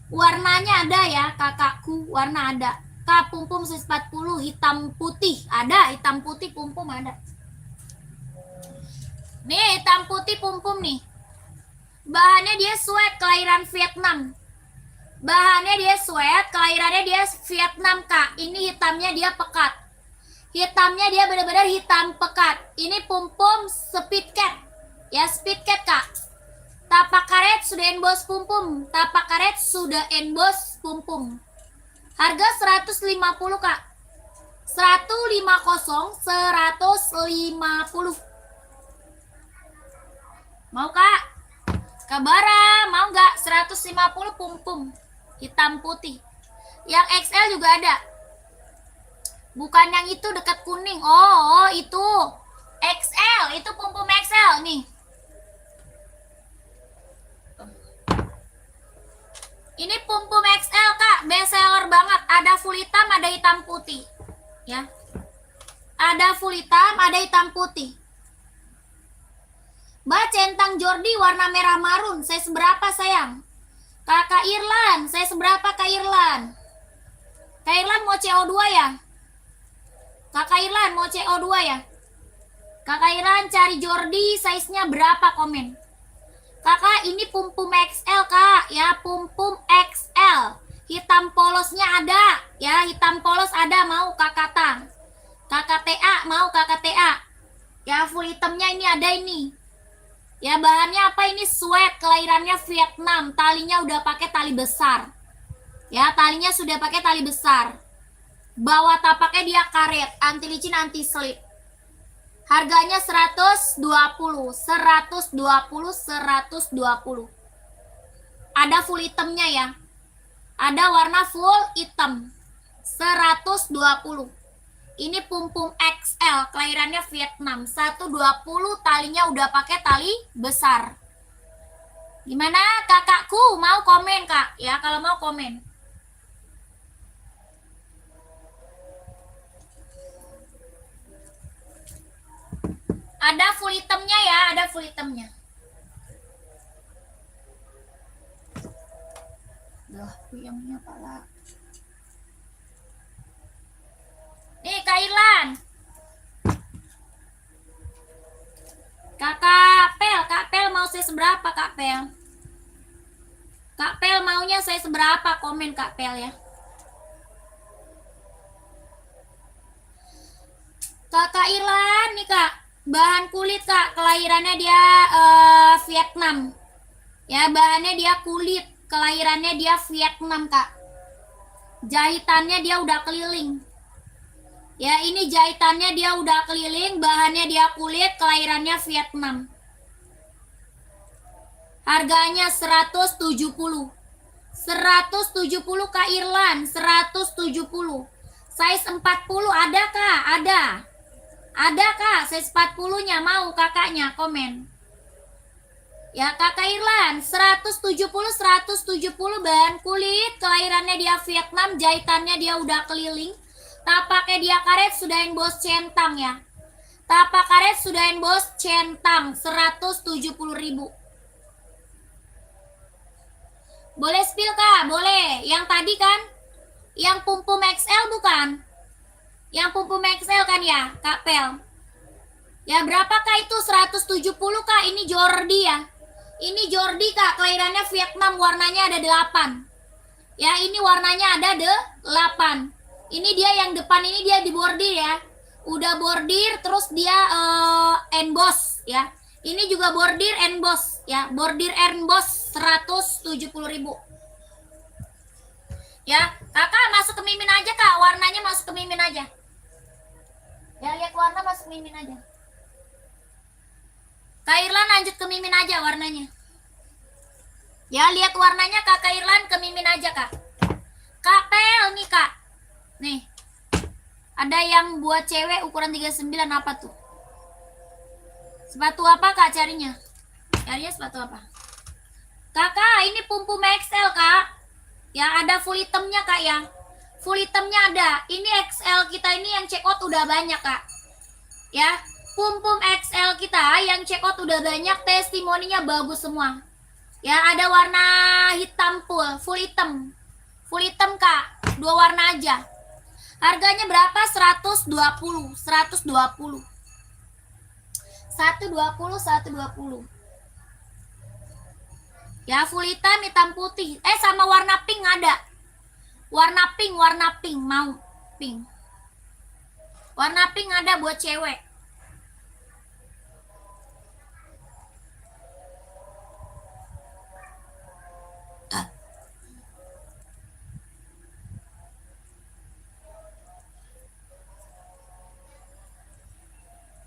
Warnanya ada ya kakakku, warna ada. Kak pumpum 40 hitam putih, ada hitam putih pumpum ada. Nih hitam putih pumpum nih. Bahannya dia sweat kelahiran Vietnam. Bahannya dia sweat, kelahirannya dia Vietnam kak. Ini hitamnya dia pekat. Hitamnya dia benar-benar hitam pekat. Ini pumpum speed cat. Ya speed cat kak. Tapak karet sudah emboss pumpum. Tapak karet sudah emboss pumpum. Harga 150 kak. 150. Mau kak? Kabara, mau nggak? 150 pumpum hitam putih. Yang XL juga ada. Bukan yang itu dekat kuning. Oh, itu XL, itu pumpum XL nih. Ini pumpum XL kak, best seller banget. Ada full hitam, ada hitam putih. Ya. Ada full hitam, ada hitam putih. Mbak centang Jordi warna merah marun, saya seberapa sayang? Kakak Irlan, saya seberapa Kak Irlan? Kak Irlan mau CO2 ya? Kakak Irlan mau CO2 ya? Kakak Irlan cari Jordi, size-nya berapa, komen? Kakak ini pumpum XL kak, ya pumpum XL. Hitam polosnya ada, ya hitam polos ada, mau kakak Tang. Kakak TA, mau kakak TA. Ya full hitamnya ini ada ini. Ya bahannya apa ini? Sweat, kelahirannya Vietnam. Talinya udah pakai tali besar. Ya talinya sudah pakai tali besar. Bawah tapaknya dia karet, anti licin, anti slip. Harganya 120. 120. Ada full hitamnya ya. Ada warna full hitam. 120. Ini pumpum XL, kelahirannya Vietnam. 120, talinya udah pakai tali besar. Gimana kakakku? Mau komen kak? Ya kalau mau komen. Ada full hitamnya ya, ada full hitamnya. Duh, puyengnya pala. Nih Kak Irlan. Kak Pel mau saya seberapa Kak Pel? Kak Pel maunya saya seberapa? Komen Kak Pel ya. Kak Irlan nih kak, bahan kulit kak, kelahirannya dia Vietnam. Ya bahannya dia kulit, kelahirannya dia Vietnam kak. Jahitannya dia udah keliling. Ya ini jahitannya dia udah keliling, bahannya dia kulit, kelahirannya Vietnam. Harganya 170. 170 Kak Irlan, 170. Size 40 ada Kak? Ada. Ada Kak, size 40-nya mau kakaknya, komen. Ya Kakak Irlan, 170 bahan kulit, kelahirannya dia Vietnam, jahitannya dia udah keliling. Tapaknya dia karet sudah bos centang ya. Tapak karet sudah bos centang 170.000. Boleh spill Kak? Boleh. Yang tadi kan? Yang Pumpum XL bukan? Yang Pumpum XL kan ya, Kak Pel? Ya berapakah itu? 170 Kak. Ini Jordi ya. Ini Jordi Kak, kelahirannya Vietnam, warnanya ada 8. Ya, ini warnanya ada 8. Ini dia yang depan ini dia di bordir ya. Udah bordir terus dia emboss ya. Ini juga bordir emboss ya. Bordir emboss 170.000. Ya, Kakak masuk ke mimin aja Kak, warnanya masuk ke mimin aja. Ya, lihat warna masuk mimin aja. Kak Irlan lanjut ke mimin aja warnanya. Ya, lihat warnanya Kak Irlan ke mimin aja Kak. Kak Pel nih Kak. Nih. Ada yang buat cewek ukuran 39 apa tuh? Sepatu apa Kak carinya? Carinya sepatu apa? Kakak, ini Pumpum XL Kak. Ya, ada full hitamnya Kak ya. Full hitamnya ada. Ini XL kita ini yang check out udah banyak Kak. Ya, Pumpum XL kita yang check out udah banyak, testimoninya bagus semua. Ya, ada warna hitam full hitam. Full hitam Kak, 2 warna aja. Harganya berapa? 120. 120. 120. Ya, full hitam, hitam putih. Sama warna pink ada. Warna pink, mau pink. Warna pink ada buat cewek.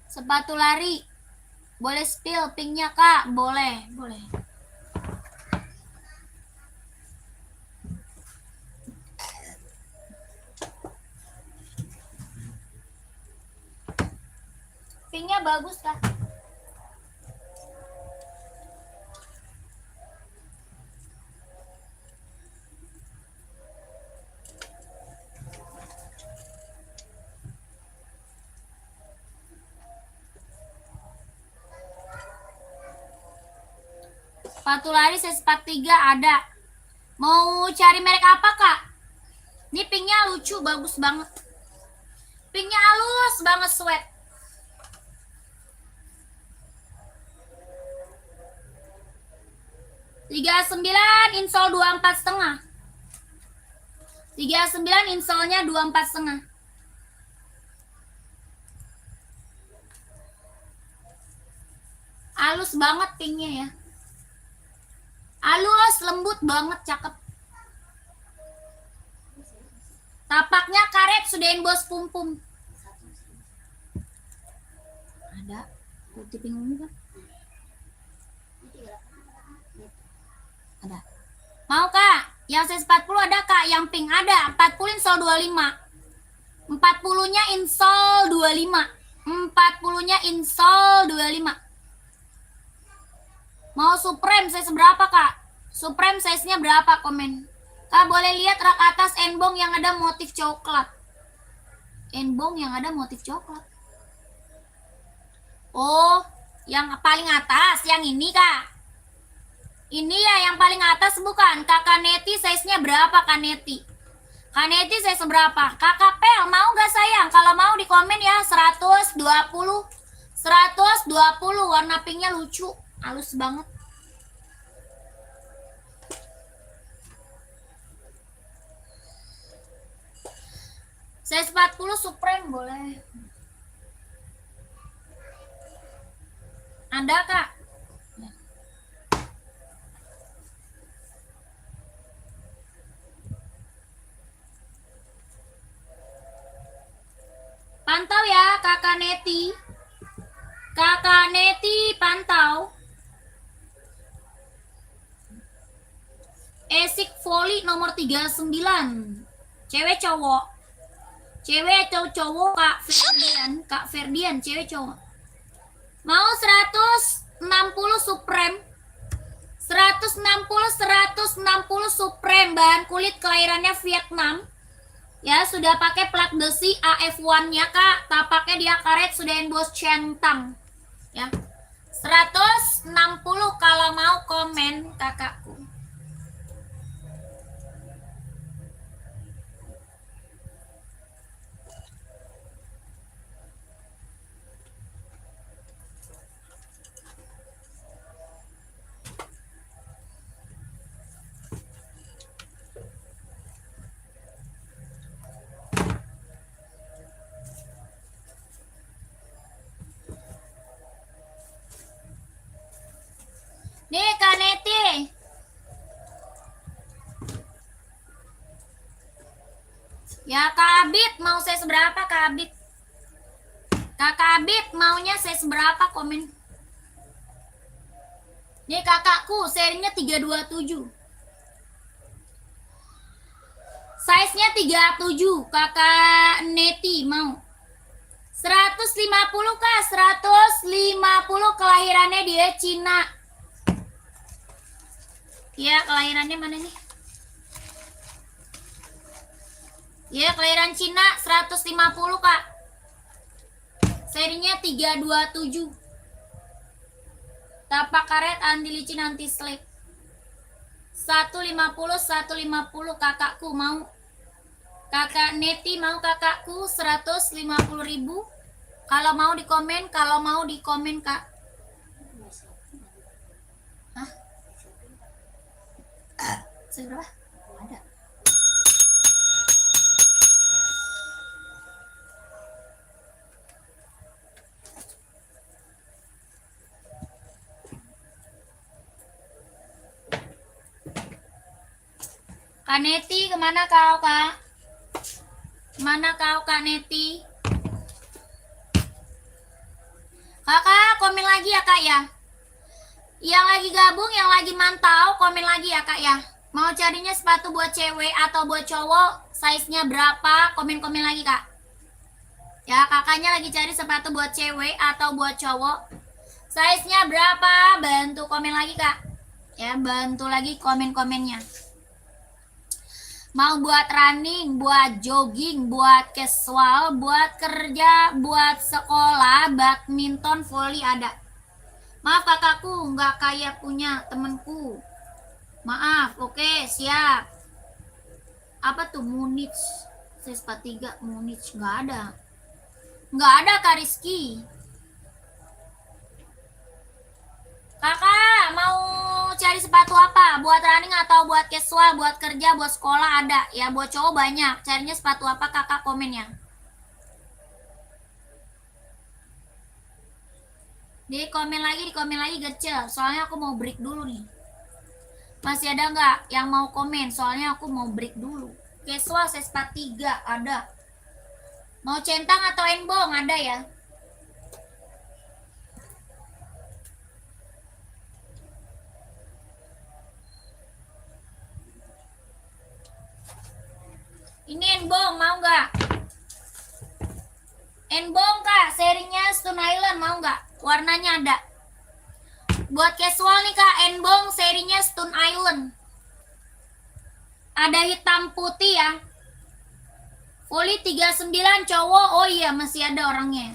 Sepatu lari. Boleh spill pinknya Kak? Boleh. Pinknya bagus Kak. Sepatu lari size 43 ada. Mau cari merek apa Kak? Ini pinknya lucu, bagus banget. Pinknya halus banget, sweat. $39 insole 24,5. 39 insolnya 24,5. Halus banget pinknya ya. Halus, lembut banget, cakep. Tapaknya karet sudah bos Pumpum. Ada putih pink ungu kan? Ada. Mau Kak? Yang size 40 ada Kak, yang pink ada. 40 insole 25. 40-nya insole 25. 40-nya insole 25. Mau Supreme size berapa Kak? Supreme size-nya berapa, komen? Kak boleh lihat rak atas enbong yang ada motif coklat. Enbong yang ada motif coklat. Oh, yang paling atas, yang ini Kak. Ini ya yang paling atas bukan? Kakak Neti size-nya berapa Kak Neti? Kak Neti size berapa? Kakak Pel mau gak sayang? Kalau mau di komen ya. 120. 120, warna pinknya lucu, halus banget. Size 40 Supreme boleh. Ada Kak? Pantau ya Kakak Neti. Kakak Neti pantau. Esik Volley nomor 39. Cewek cowok. Cewek atau cowok Kak Ferdian? Kak Ferdian cewek cowok. Mau 160 Supreme. 160 Supreme, bahan kulit kelahirannya Vietnam. Ya, sudah pakai plat besi AF1-nya, Kak. Tapaknya dia karet, sudah emboss centang. Ya. 160 kalau mau komen, kakakku. Nih, Kak Neti. Ya, Kak Abid, mau saya seberapa, Kak Abid? Kakak Abid, maunya saya seberapa, komen. Nih, kakakku, serinya 327. Size-nya 37, Kakak Neti mau. 150, Kak, 150, kelahirannya dia Cina. Ya, kelahirannya mana nih? Ya, kelahiran Cina, 150, Kak. Serinya 327. Tapak karet, anti licin, anti slip. 150, 150, kakakku mau. Kakak Neti mau, kakakku, 150.000. Kalau mau di komen, Kak. Hah? Seberapa? Ada. Kak Neti, kemana kau, Kak? Kemana kau, Kak Neti? Kakak, komen lagi ya, Kak, ya. Yang lagi gabung, yang lagi mantau, komen lagi ya, Kak, ya. Mau carinya sepatu buat cewek atau buat cowok, size-nya berapa? Komen-komen lagi, Kak. Ya, kakaknya lagi cari sepatu buat cewek atau buat cowok. Size-nya berapa? Bantu komen lagi, Kak. Ya, bantu lagi komen-komennya. Mau buat running, buat jogging, buat casual, buat kerja, buat sekolah, badminton, volley ada. Maaf kakakku, nggak kayak punya temenku. Maaf, oke, siap. Apa tuh Munich? Sespa 3 Munich, nggak ada. Nggak ada, Kak Rizky. Kakak, mau cari sepatu apa? Buat running atau buat casual, buat kerja, buat sekolah ada. Ya, buat cowok banyak. Carinya sepatu apa, kakak komen ya. Di komen lagi kecil. Soalnya aku mau break dulu nih. Masih ada nggak yang mau komen? Soalnya aku mau break dulu. Casual Sespa 3 ada. Mau centang atau enbong ada ya? Ini enbong mau nggak? Enbong, Kak, serinya Stone Island mau nggak? Warnanya ada. Buat casual nih, Kak, enbong serinya Stone Island. Ada hitam putih ya. Volley 39 cowok. Oh iya, masih ada orangnya.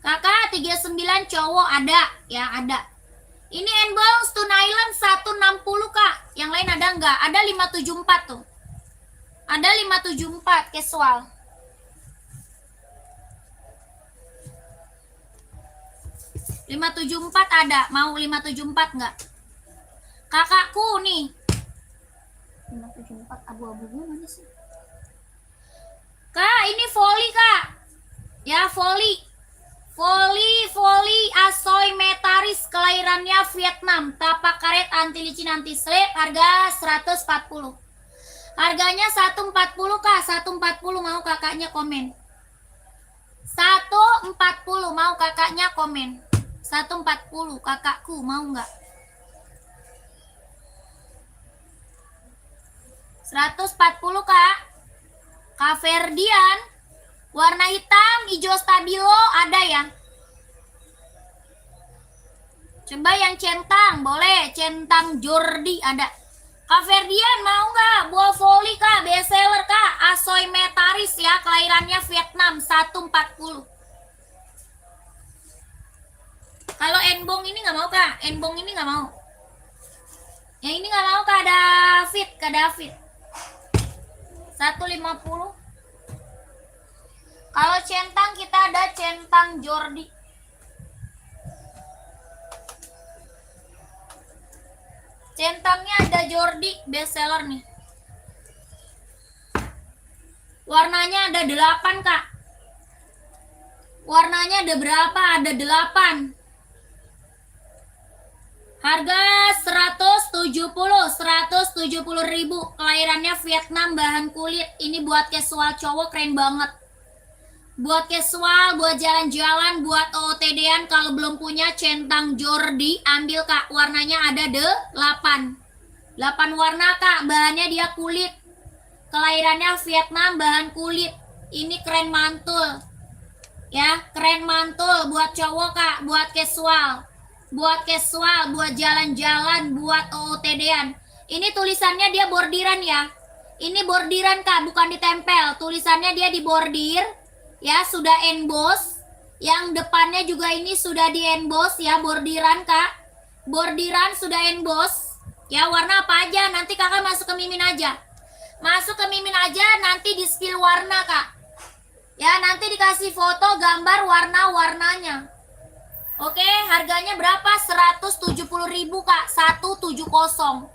Kakak 39 cowok ada ya, ada. Ini enbong Stone Island 160, Kak. Yang lain ada nggak? Ada 574 tuh. Ada 574 casual. .574 ada. Mau 574 nggak? Kakakku nih. 574 abu-abunya mana sih? Kak, ini volley, Kak. Ya, volley. Volley Asoy Metaris, kelahirannya Vietnam. Tapak karet, anti licin, anti slip. Harga 140. Harganya 140, Kak. 140 mau kakaknya komen. 140 mau kakaknya komen. 140 kakakku mau nggak? 140, Kak. Kak Ferdian, warna hitam, hijau stabilo ada ya? Coba yang centang, boleh. Centang Jordi ada. Kak Ferdian mau nggak? Buah voli kak, bestseller kak. Asoy Metaris ya, kelahirannya Vietnam 140. Kalau Enbong ini nggak mau kak, Enbong ini nggak mau. Yang ini nggak mau kak David, kak David. 150. Kalau centang kita ada centang Jordi. Centangnya ada Jordi, bestseller nih. Warnanya ada 8 kak. Warnanya ada berapa? Ada 8. Harga 170.000. Kelahirannya Vietnam, bahan kulit. Ini buat casual cowok keren banget. Buat casual, buat jalan-jalan, buat OOTD-an. Kalau belum punya centang Jordi, ambil kak. Warnanya ada 8. 8 warna kak. Bahannya dia kulit. Kelahirannya Vietnam, bahan kulit. Ini keren mantul. Ya, keren mantul buat cowok kak. Buat casual. Buat casual, buat jalan-jalan, buat OOTD-an. Ini tulisannya dia bordiran ya. Ini bordiran kak, bukan ditempel. Tulisannya dia dibordir. Ya, sudah emboss. Yang depannya juga ini sudah di emboss ya, bordiran kak. Bordiran sudah emboss. Ya, warna apa aja? Nanti kakak masuk ke Mimin aja. Masuk ke Mimin aja, nanti di spill warna kak. Ya, nanti dikasih foto gambar warna-warnanya. Oke, harganya berapa? 170.000 kak, 170.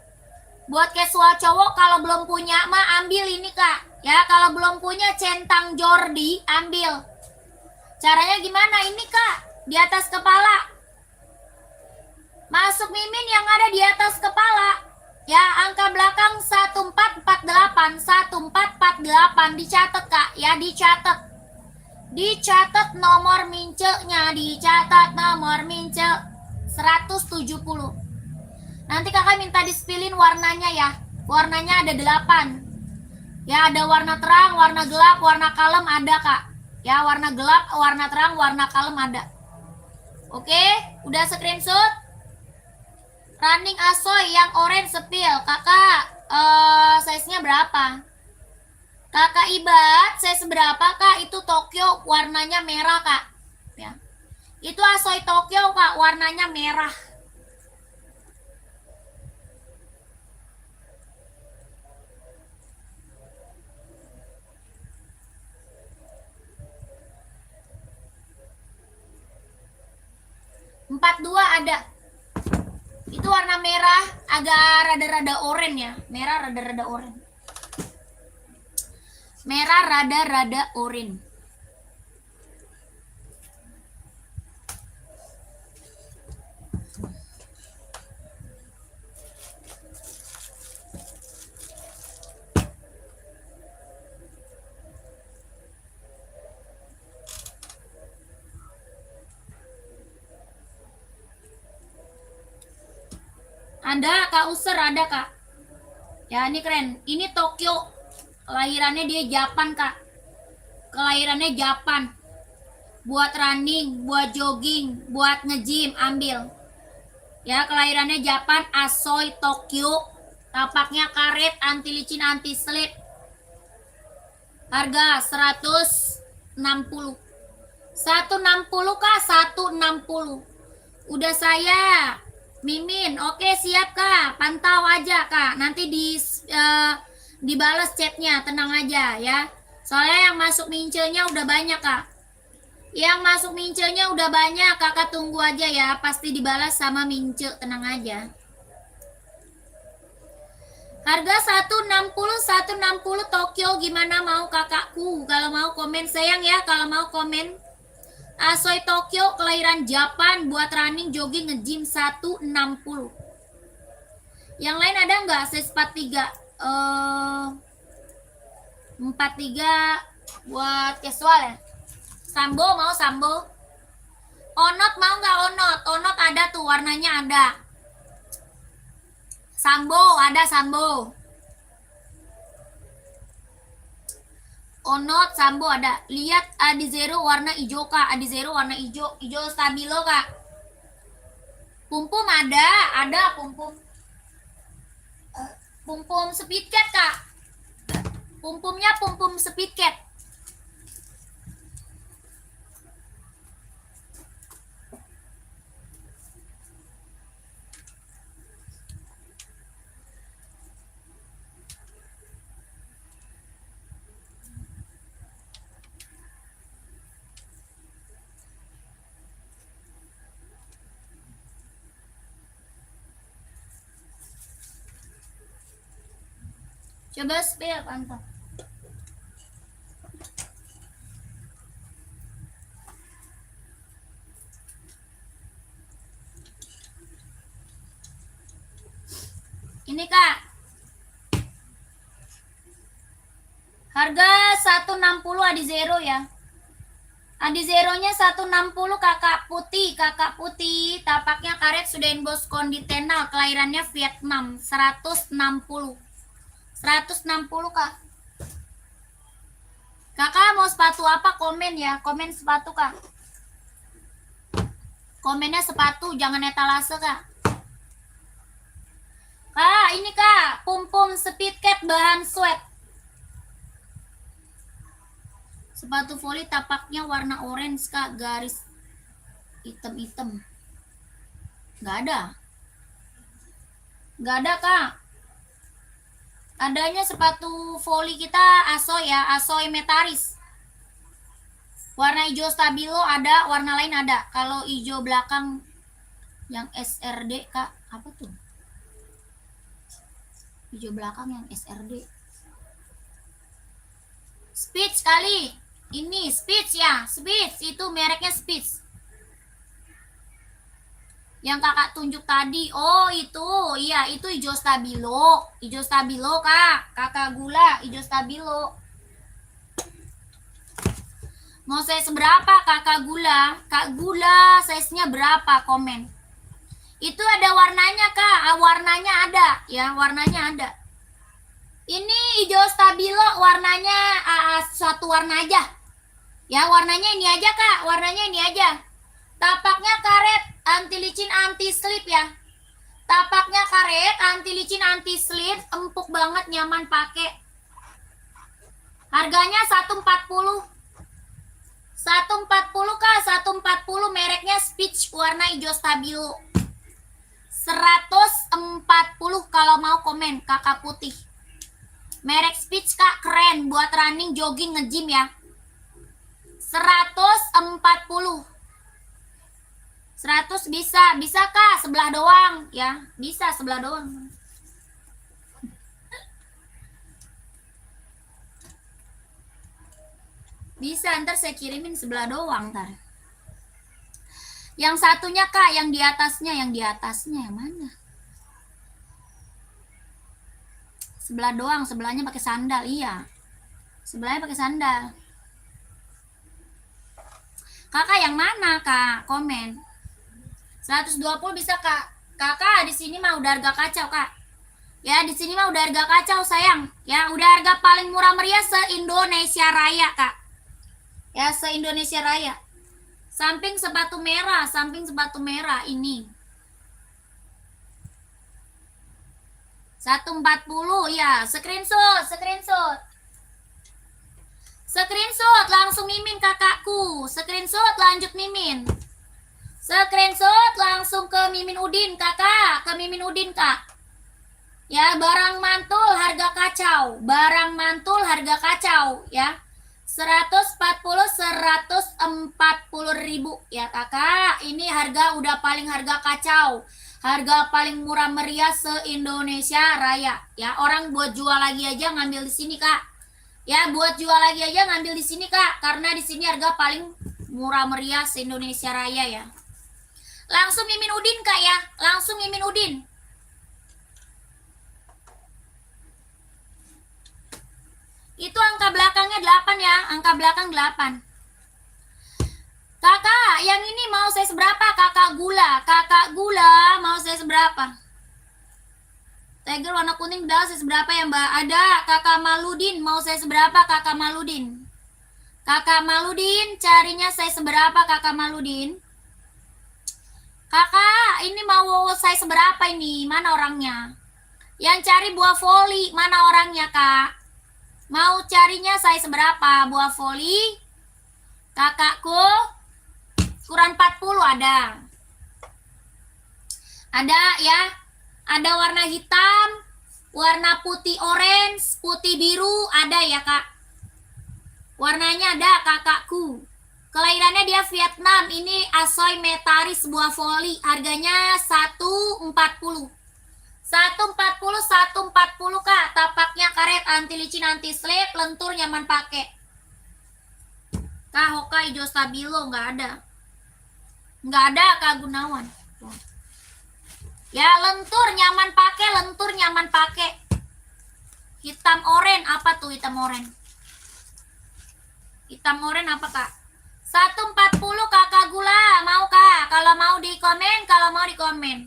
Buat casual cowok kalau belum punya mah ambil ini kak. Ya, kalau belum punya centang Jordi, ambil. Caranya gimana? Ini kak, di atas kepala. Masuk Mimin yang ada di atas kepala. Ya, angka belakang 1448, 1448 dicatat kak. Ya, dicatat. Dicatat nomor mincenya, dicatat nomor mince 170. Nanti kakak minta dispilin warnanya ya. Warnanya ada 8. Ya, ada warna terang, warna gelap, warna kalem ada kak. Ya, warna gelap, warna terang, warna kalem ada. Oke, udah screenshot. Running Asoy yang orange sepil. Kakak, size-nya berapa? Kakak Ibat, size berapa kak? Itu Tokyo, warnanya merah kak. Ya. Itu Asoy Tokyo kak, warnanya merah. Empat dua ada. Itu warna merah, agak rada-rada oranye ya. Merah rada-rada oranye. Merah rada-rada oranye. Ada kak User, ada kak. Ya ini keren. Ini Tokyo. Kelahirannya dia Japan kak. Kelahirannya Japan. Buat running, buat jogging, buat nge-gym, ambil. Ya, kelahirannya Japan, Asoy Tokyo. Tapaknya karet, anti licin, anti slip. Harga 160. 160 kak, 160. Udah saya Mimin, oke siap kak, pantau aja kak, nanti dibales chatnya, tenang aja ya. Soalnya yang masuk mincelnya udah banyak kak. Yang masuk mincelnya udah banyak, kakak tunggu aja ya, pasti dibalas sama mincel, tenang aja. Harga 160 Tokyo, gimana mau kakakku? Kalau mau komen sayang ya, kalau mau komen. Asoy Tokyo, kelahiran Japan, buat running, jogging, nge-gym 160. Yang lain ada nggak? Size 43. 43 buat casual ya. Sambo mau sambo? Onot mau nggak onot? Onot ada tuh, warnanya ada. Sambo ada sambo. Onot sambo ada. Lihat Adizero warna hijau kak. Adizero warna hijau. Hijau stabilo kak. Pumpum ada pumpum. Pum-pum speed cat, Kak. Pum-pumnya pum-pum speed cat. Coba spill, pantau. Ini, Kak. Harga 160 Adi Zero ya. Adi Zeronya 160 kakak putih. Kakak putih. Tapaknya karet sudah emboss konditenal. Kelahirannya Vietnam. 160. 160, Kak. Kakak mau sepatu apa? Komen ya. Komen sepatu, Kak. Komennya sepatu. Jangan etalase, Kak. Kak, ini, Kak. Pum-pum speed cat bahan sweat. Sepatu voli tapaknya warna orange, Kak, garis hitam-hitam. Nggak ada. Nggak ada, Kak. Adanya sepatu voli kita Asoy ya, Asoy Metaris. Warna hijau stabilo ada, warna lain ada. Kalau hijau belakang yang SRD, Kak, apa tuh? Hijau belakang yang SRD. Speech kali. Ini Speech ya, Speech itu mereknya Speech. Yang kakak tunjuk tadi, oh itu, iya itu hijau stabilo, Kak, kakak gula, hijau stabilo. Mau saya seberapa kakak gula? Kak gula size-nya berapa? Komen. Itu ada warnanya, Kak, warnanya ada, ya warnanya ada. Ini hijau stabilo warnanya satu warna aja. Ya warnanya ini aja, Kak, warnanya ini aja. Tapaknya karet, anti licin, anti slip ya. Tapaknya karet, anti licin, anti slip, empuk banget, nyaman pakai. Harganya 140. 140, Kak, 140, mereknya Speech, warna hijau stabilo. 140 kalau mau komen, kakak putih. Merek Speech, Kak, keren buat running, jogging, nge-gym ya. 140. 100 bisa, Kak, sebelah doang ya. Bisa sebelah doang. Bisa, ntar saya kirimin sebelah doang ntar. Yang satunya, Kak, yang di atasnya yang mana? Sebelah doang, sebelahnya pakai sandal, iya. Sebelahnya pakai sandal. Kakak yang mana, Kak? Komen. 120 bisa, Kak. Kakak di sini mah udah harga kacau, Kak. Ya, di sini mah udah harga kacau, sayang. Ya, udah harga paling murah meriah se-Indonesia Raya, Kak. Ya, se-Indonesia Raya. Samping sepatu merah ini. 140 ya, screenshot. Screenshot langsung mimin kakakku. Screenshot lanjut mimin. Screenshot langsung ke Mimin Udin, Kakak. Ke Mimin Udin, Kak. Ya, barang mantul harga kacau. Ya. 140 ribu ya, Kakak. Ini harga udah paling harga kacau. Harga paling murah meriah se-Indonesia Raya. Ya, orang buat jual lagi aja ngambil di sini, Kak. Ya, buat jual lagi aja ngambil di sini, Kak. Karena di sini harga paling murah meriah se-Indonesia Raya ya. Langsung Mimin Udin, Kak ya. Langsung Mimin Udin. Itu angka belakangnya 8 ya. Angka belakang 8. Kakak, yang ini mau saya seberapa? Kakak gula mau saya seberapa? Tiger warna kuning udah saya seberapa ya, Mbak? Ada Kakak Maludin, mau saya seberapa? Kakak Maludin, carinya saya seberapa, Kakak Maludin? Kakak, ini mau saya seberapa ini? Mana orangnya? Yang cari buah voli, mana orangnya kak? Mau carinya size berapa buah voli? Kakakku, ukuran 40 ada. Ada ya, ada warna hitam, warna putih orange, putih biru, ada ya kak. Warnanya ada kakakku. Kelahirannya dia Vietnam. Ini Asoy Metaris buah voli. Harganya 140. 140 kak. Tapaknya karet, anti licin, anti slip, lentur, nyaman pakai. Kak Hoka hijau stabilo nggak ada. Nggak ada Kak Gunawan. Ya lentur nyaman pakai, lentur nyaman pakai. Hitam oren, apa tuh hitam oren? Hitam oren apa kak? 140 kakak gula, mau kak? Kalau mau di komen, kalau mau di komen.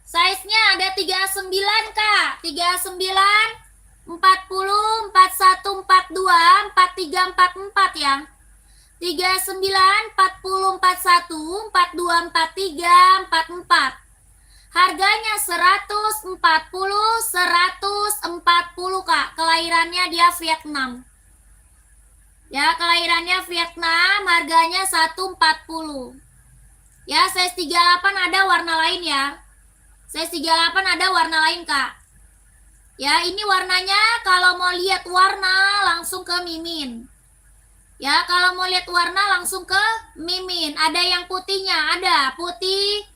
Size-nya ada 39 kak, 39, 40, 41, 42, 43, 44 ya. 39, 40, 41, 42, 43, 44. Harganya 140, 140 kak. Kelahirannya dia Vietnam. Ya, kelahirannya Vietnam, harganya 140. Ya, size 38 ada warna lain ya. Size 38 ada warna lain kak. Ya, ini warnanya kalau mau lihat warna langsung ke Mimin. Ya, kalau mau lihat warna langsung ke Mimin. Ada yang putihnya, ada putih,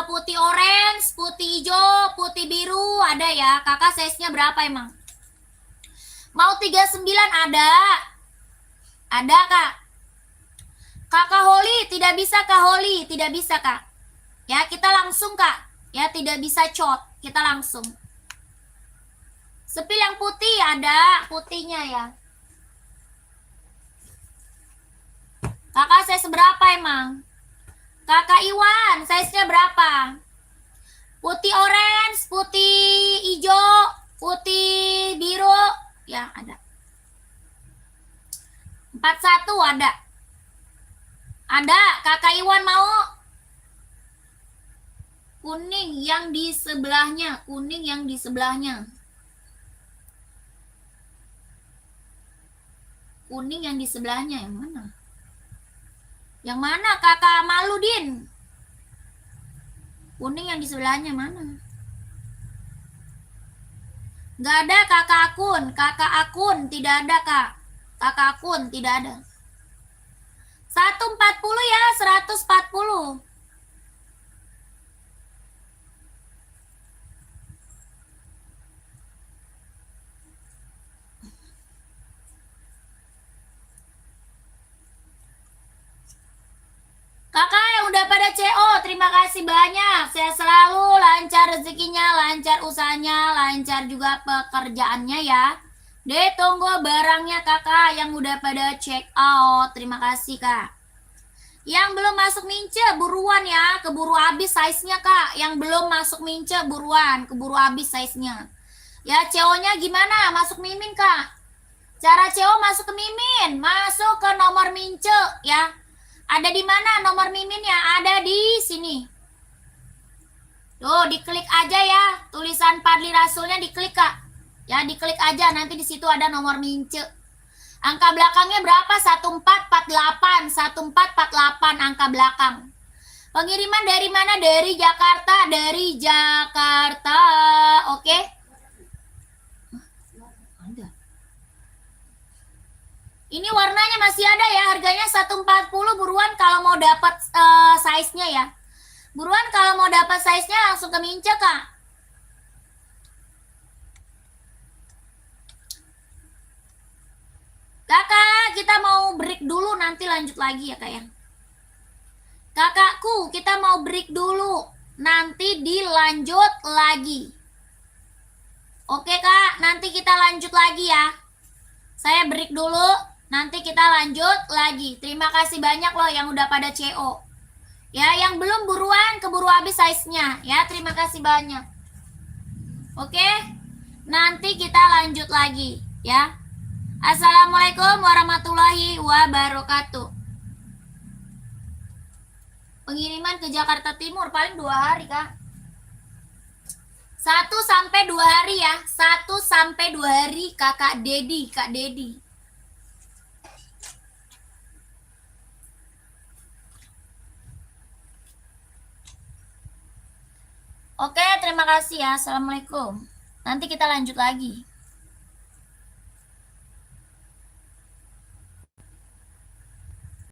putih orange, putih hijau, putih biru, ada ya. Kakak size-nya berapa emang? Mau 39 ada. Ada kak. Kakak Holly, tidak bisa kak Holly, tidak bisa kak. Ya, kita langsung kak. Ya, tidak bisa cot, kita langsung. Sepil yang putih ada, putihnya ya. Kakak size berapa emang? Kakak Iwan, size-nya berapa? Putih orange, putih hijau, putih biru, ya ada. 41 ada. Ada, kakak Iwan mau? Kuning yang di sebelahnya, kuning yang di sebelahnya. Kuning yang di sebelahnya, yang mana? Yang mana kakak Maludin? Kuning yang di sebelahnya mana? Nggak ada kakak akun. Kakak akun tidak ada kak. Kakak akun tidak ada. 140 ya, 140. Kakak yang udah pada CO, terima kasih banyak. Saya selalu lancar rezekinya, lancar usahanya, lancar juga pekerjaannya ya. Tunggu barangnya kakak yang udah pada check out. Terima kasih kak. Yang belum masuk mince buruan ya, keburu habis size-nya kak. Yang belum masuk mince buruan, keburu habis size-nya. Ya CO-nya gimana? Masuk Mimin kak. Cara CO masuk ke Mimin, masuk ke nomor mince ya. Ada di mana nomor Miminnya? Ada di sini. Tuh, diklik aja ya. Tulisan Padli Rasulnya diklik kak. Ya, diklik aja. Nanti di situ ada nomor mince. Angka belakangnya berapa? 1448. 1448 angka belakang. Pengiriman dari mana? Dari Jakarta. Dari Jakarta. Oke. Ini warnanya masih ada ya, harganya 140 buruan kalau mau dapat size-nya ya. Buruan kalau mau dapat size-nya langsung ke Mince kak. Kakak, kita mau break dulu nanti lanjut lagi ya kak ya. Kakakku, kita mau break dulu, nanti dilanjut lagi. Oke kak, nanti kita lanjut lagi ya. Saya break dulu. Nanti kita lanjut lagi. Terima kasih banyak loh yang udah pada CO. Ya, yang belum buruan keburu habis size-nya. Ya, terima kasih banyak. Oke. Nanti kita lanjut lagi ya. Assalamualaikum warahmatullahi wabarakatuh. Pengiriman ke Jakarta Timur paling 2 hari, Kak. 1 sampai 2 hari ya. 1 sampai 2 hari Kakak Dedi, Kak Dedi. Oke, terima kasih ya. Assalamualaikum. Nanti kita lanjut lagi.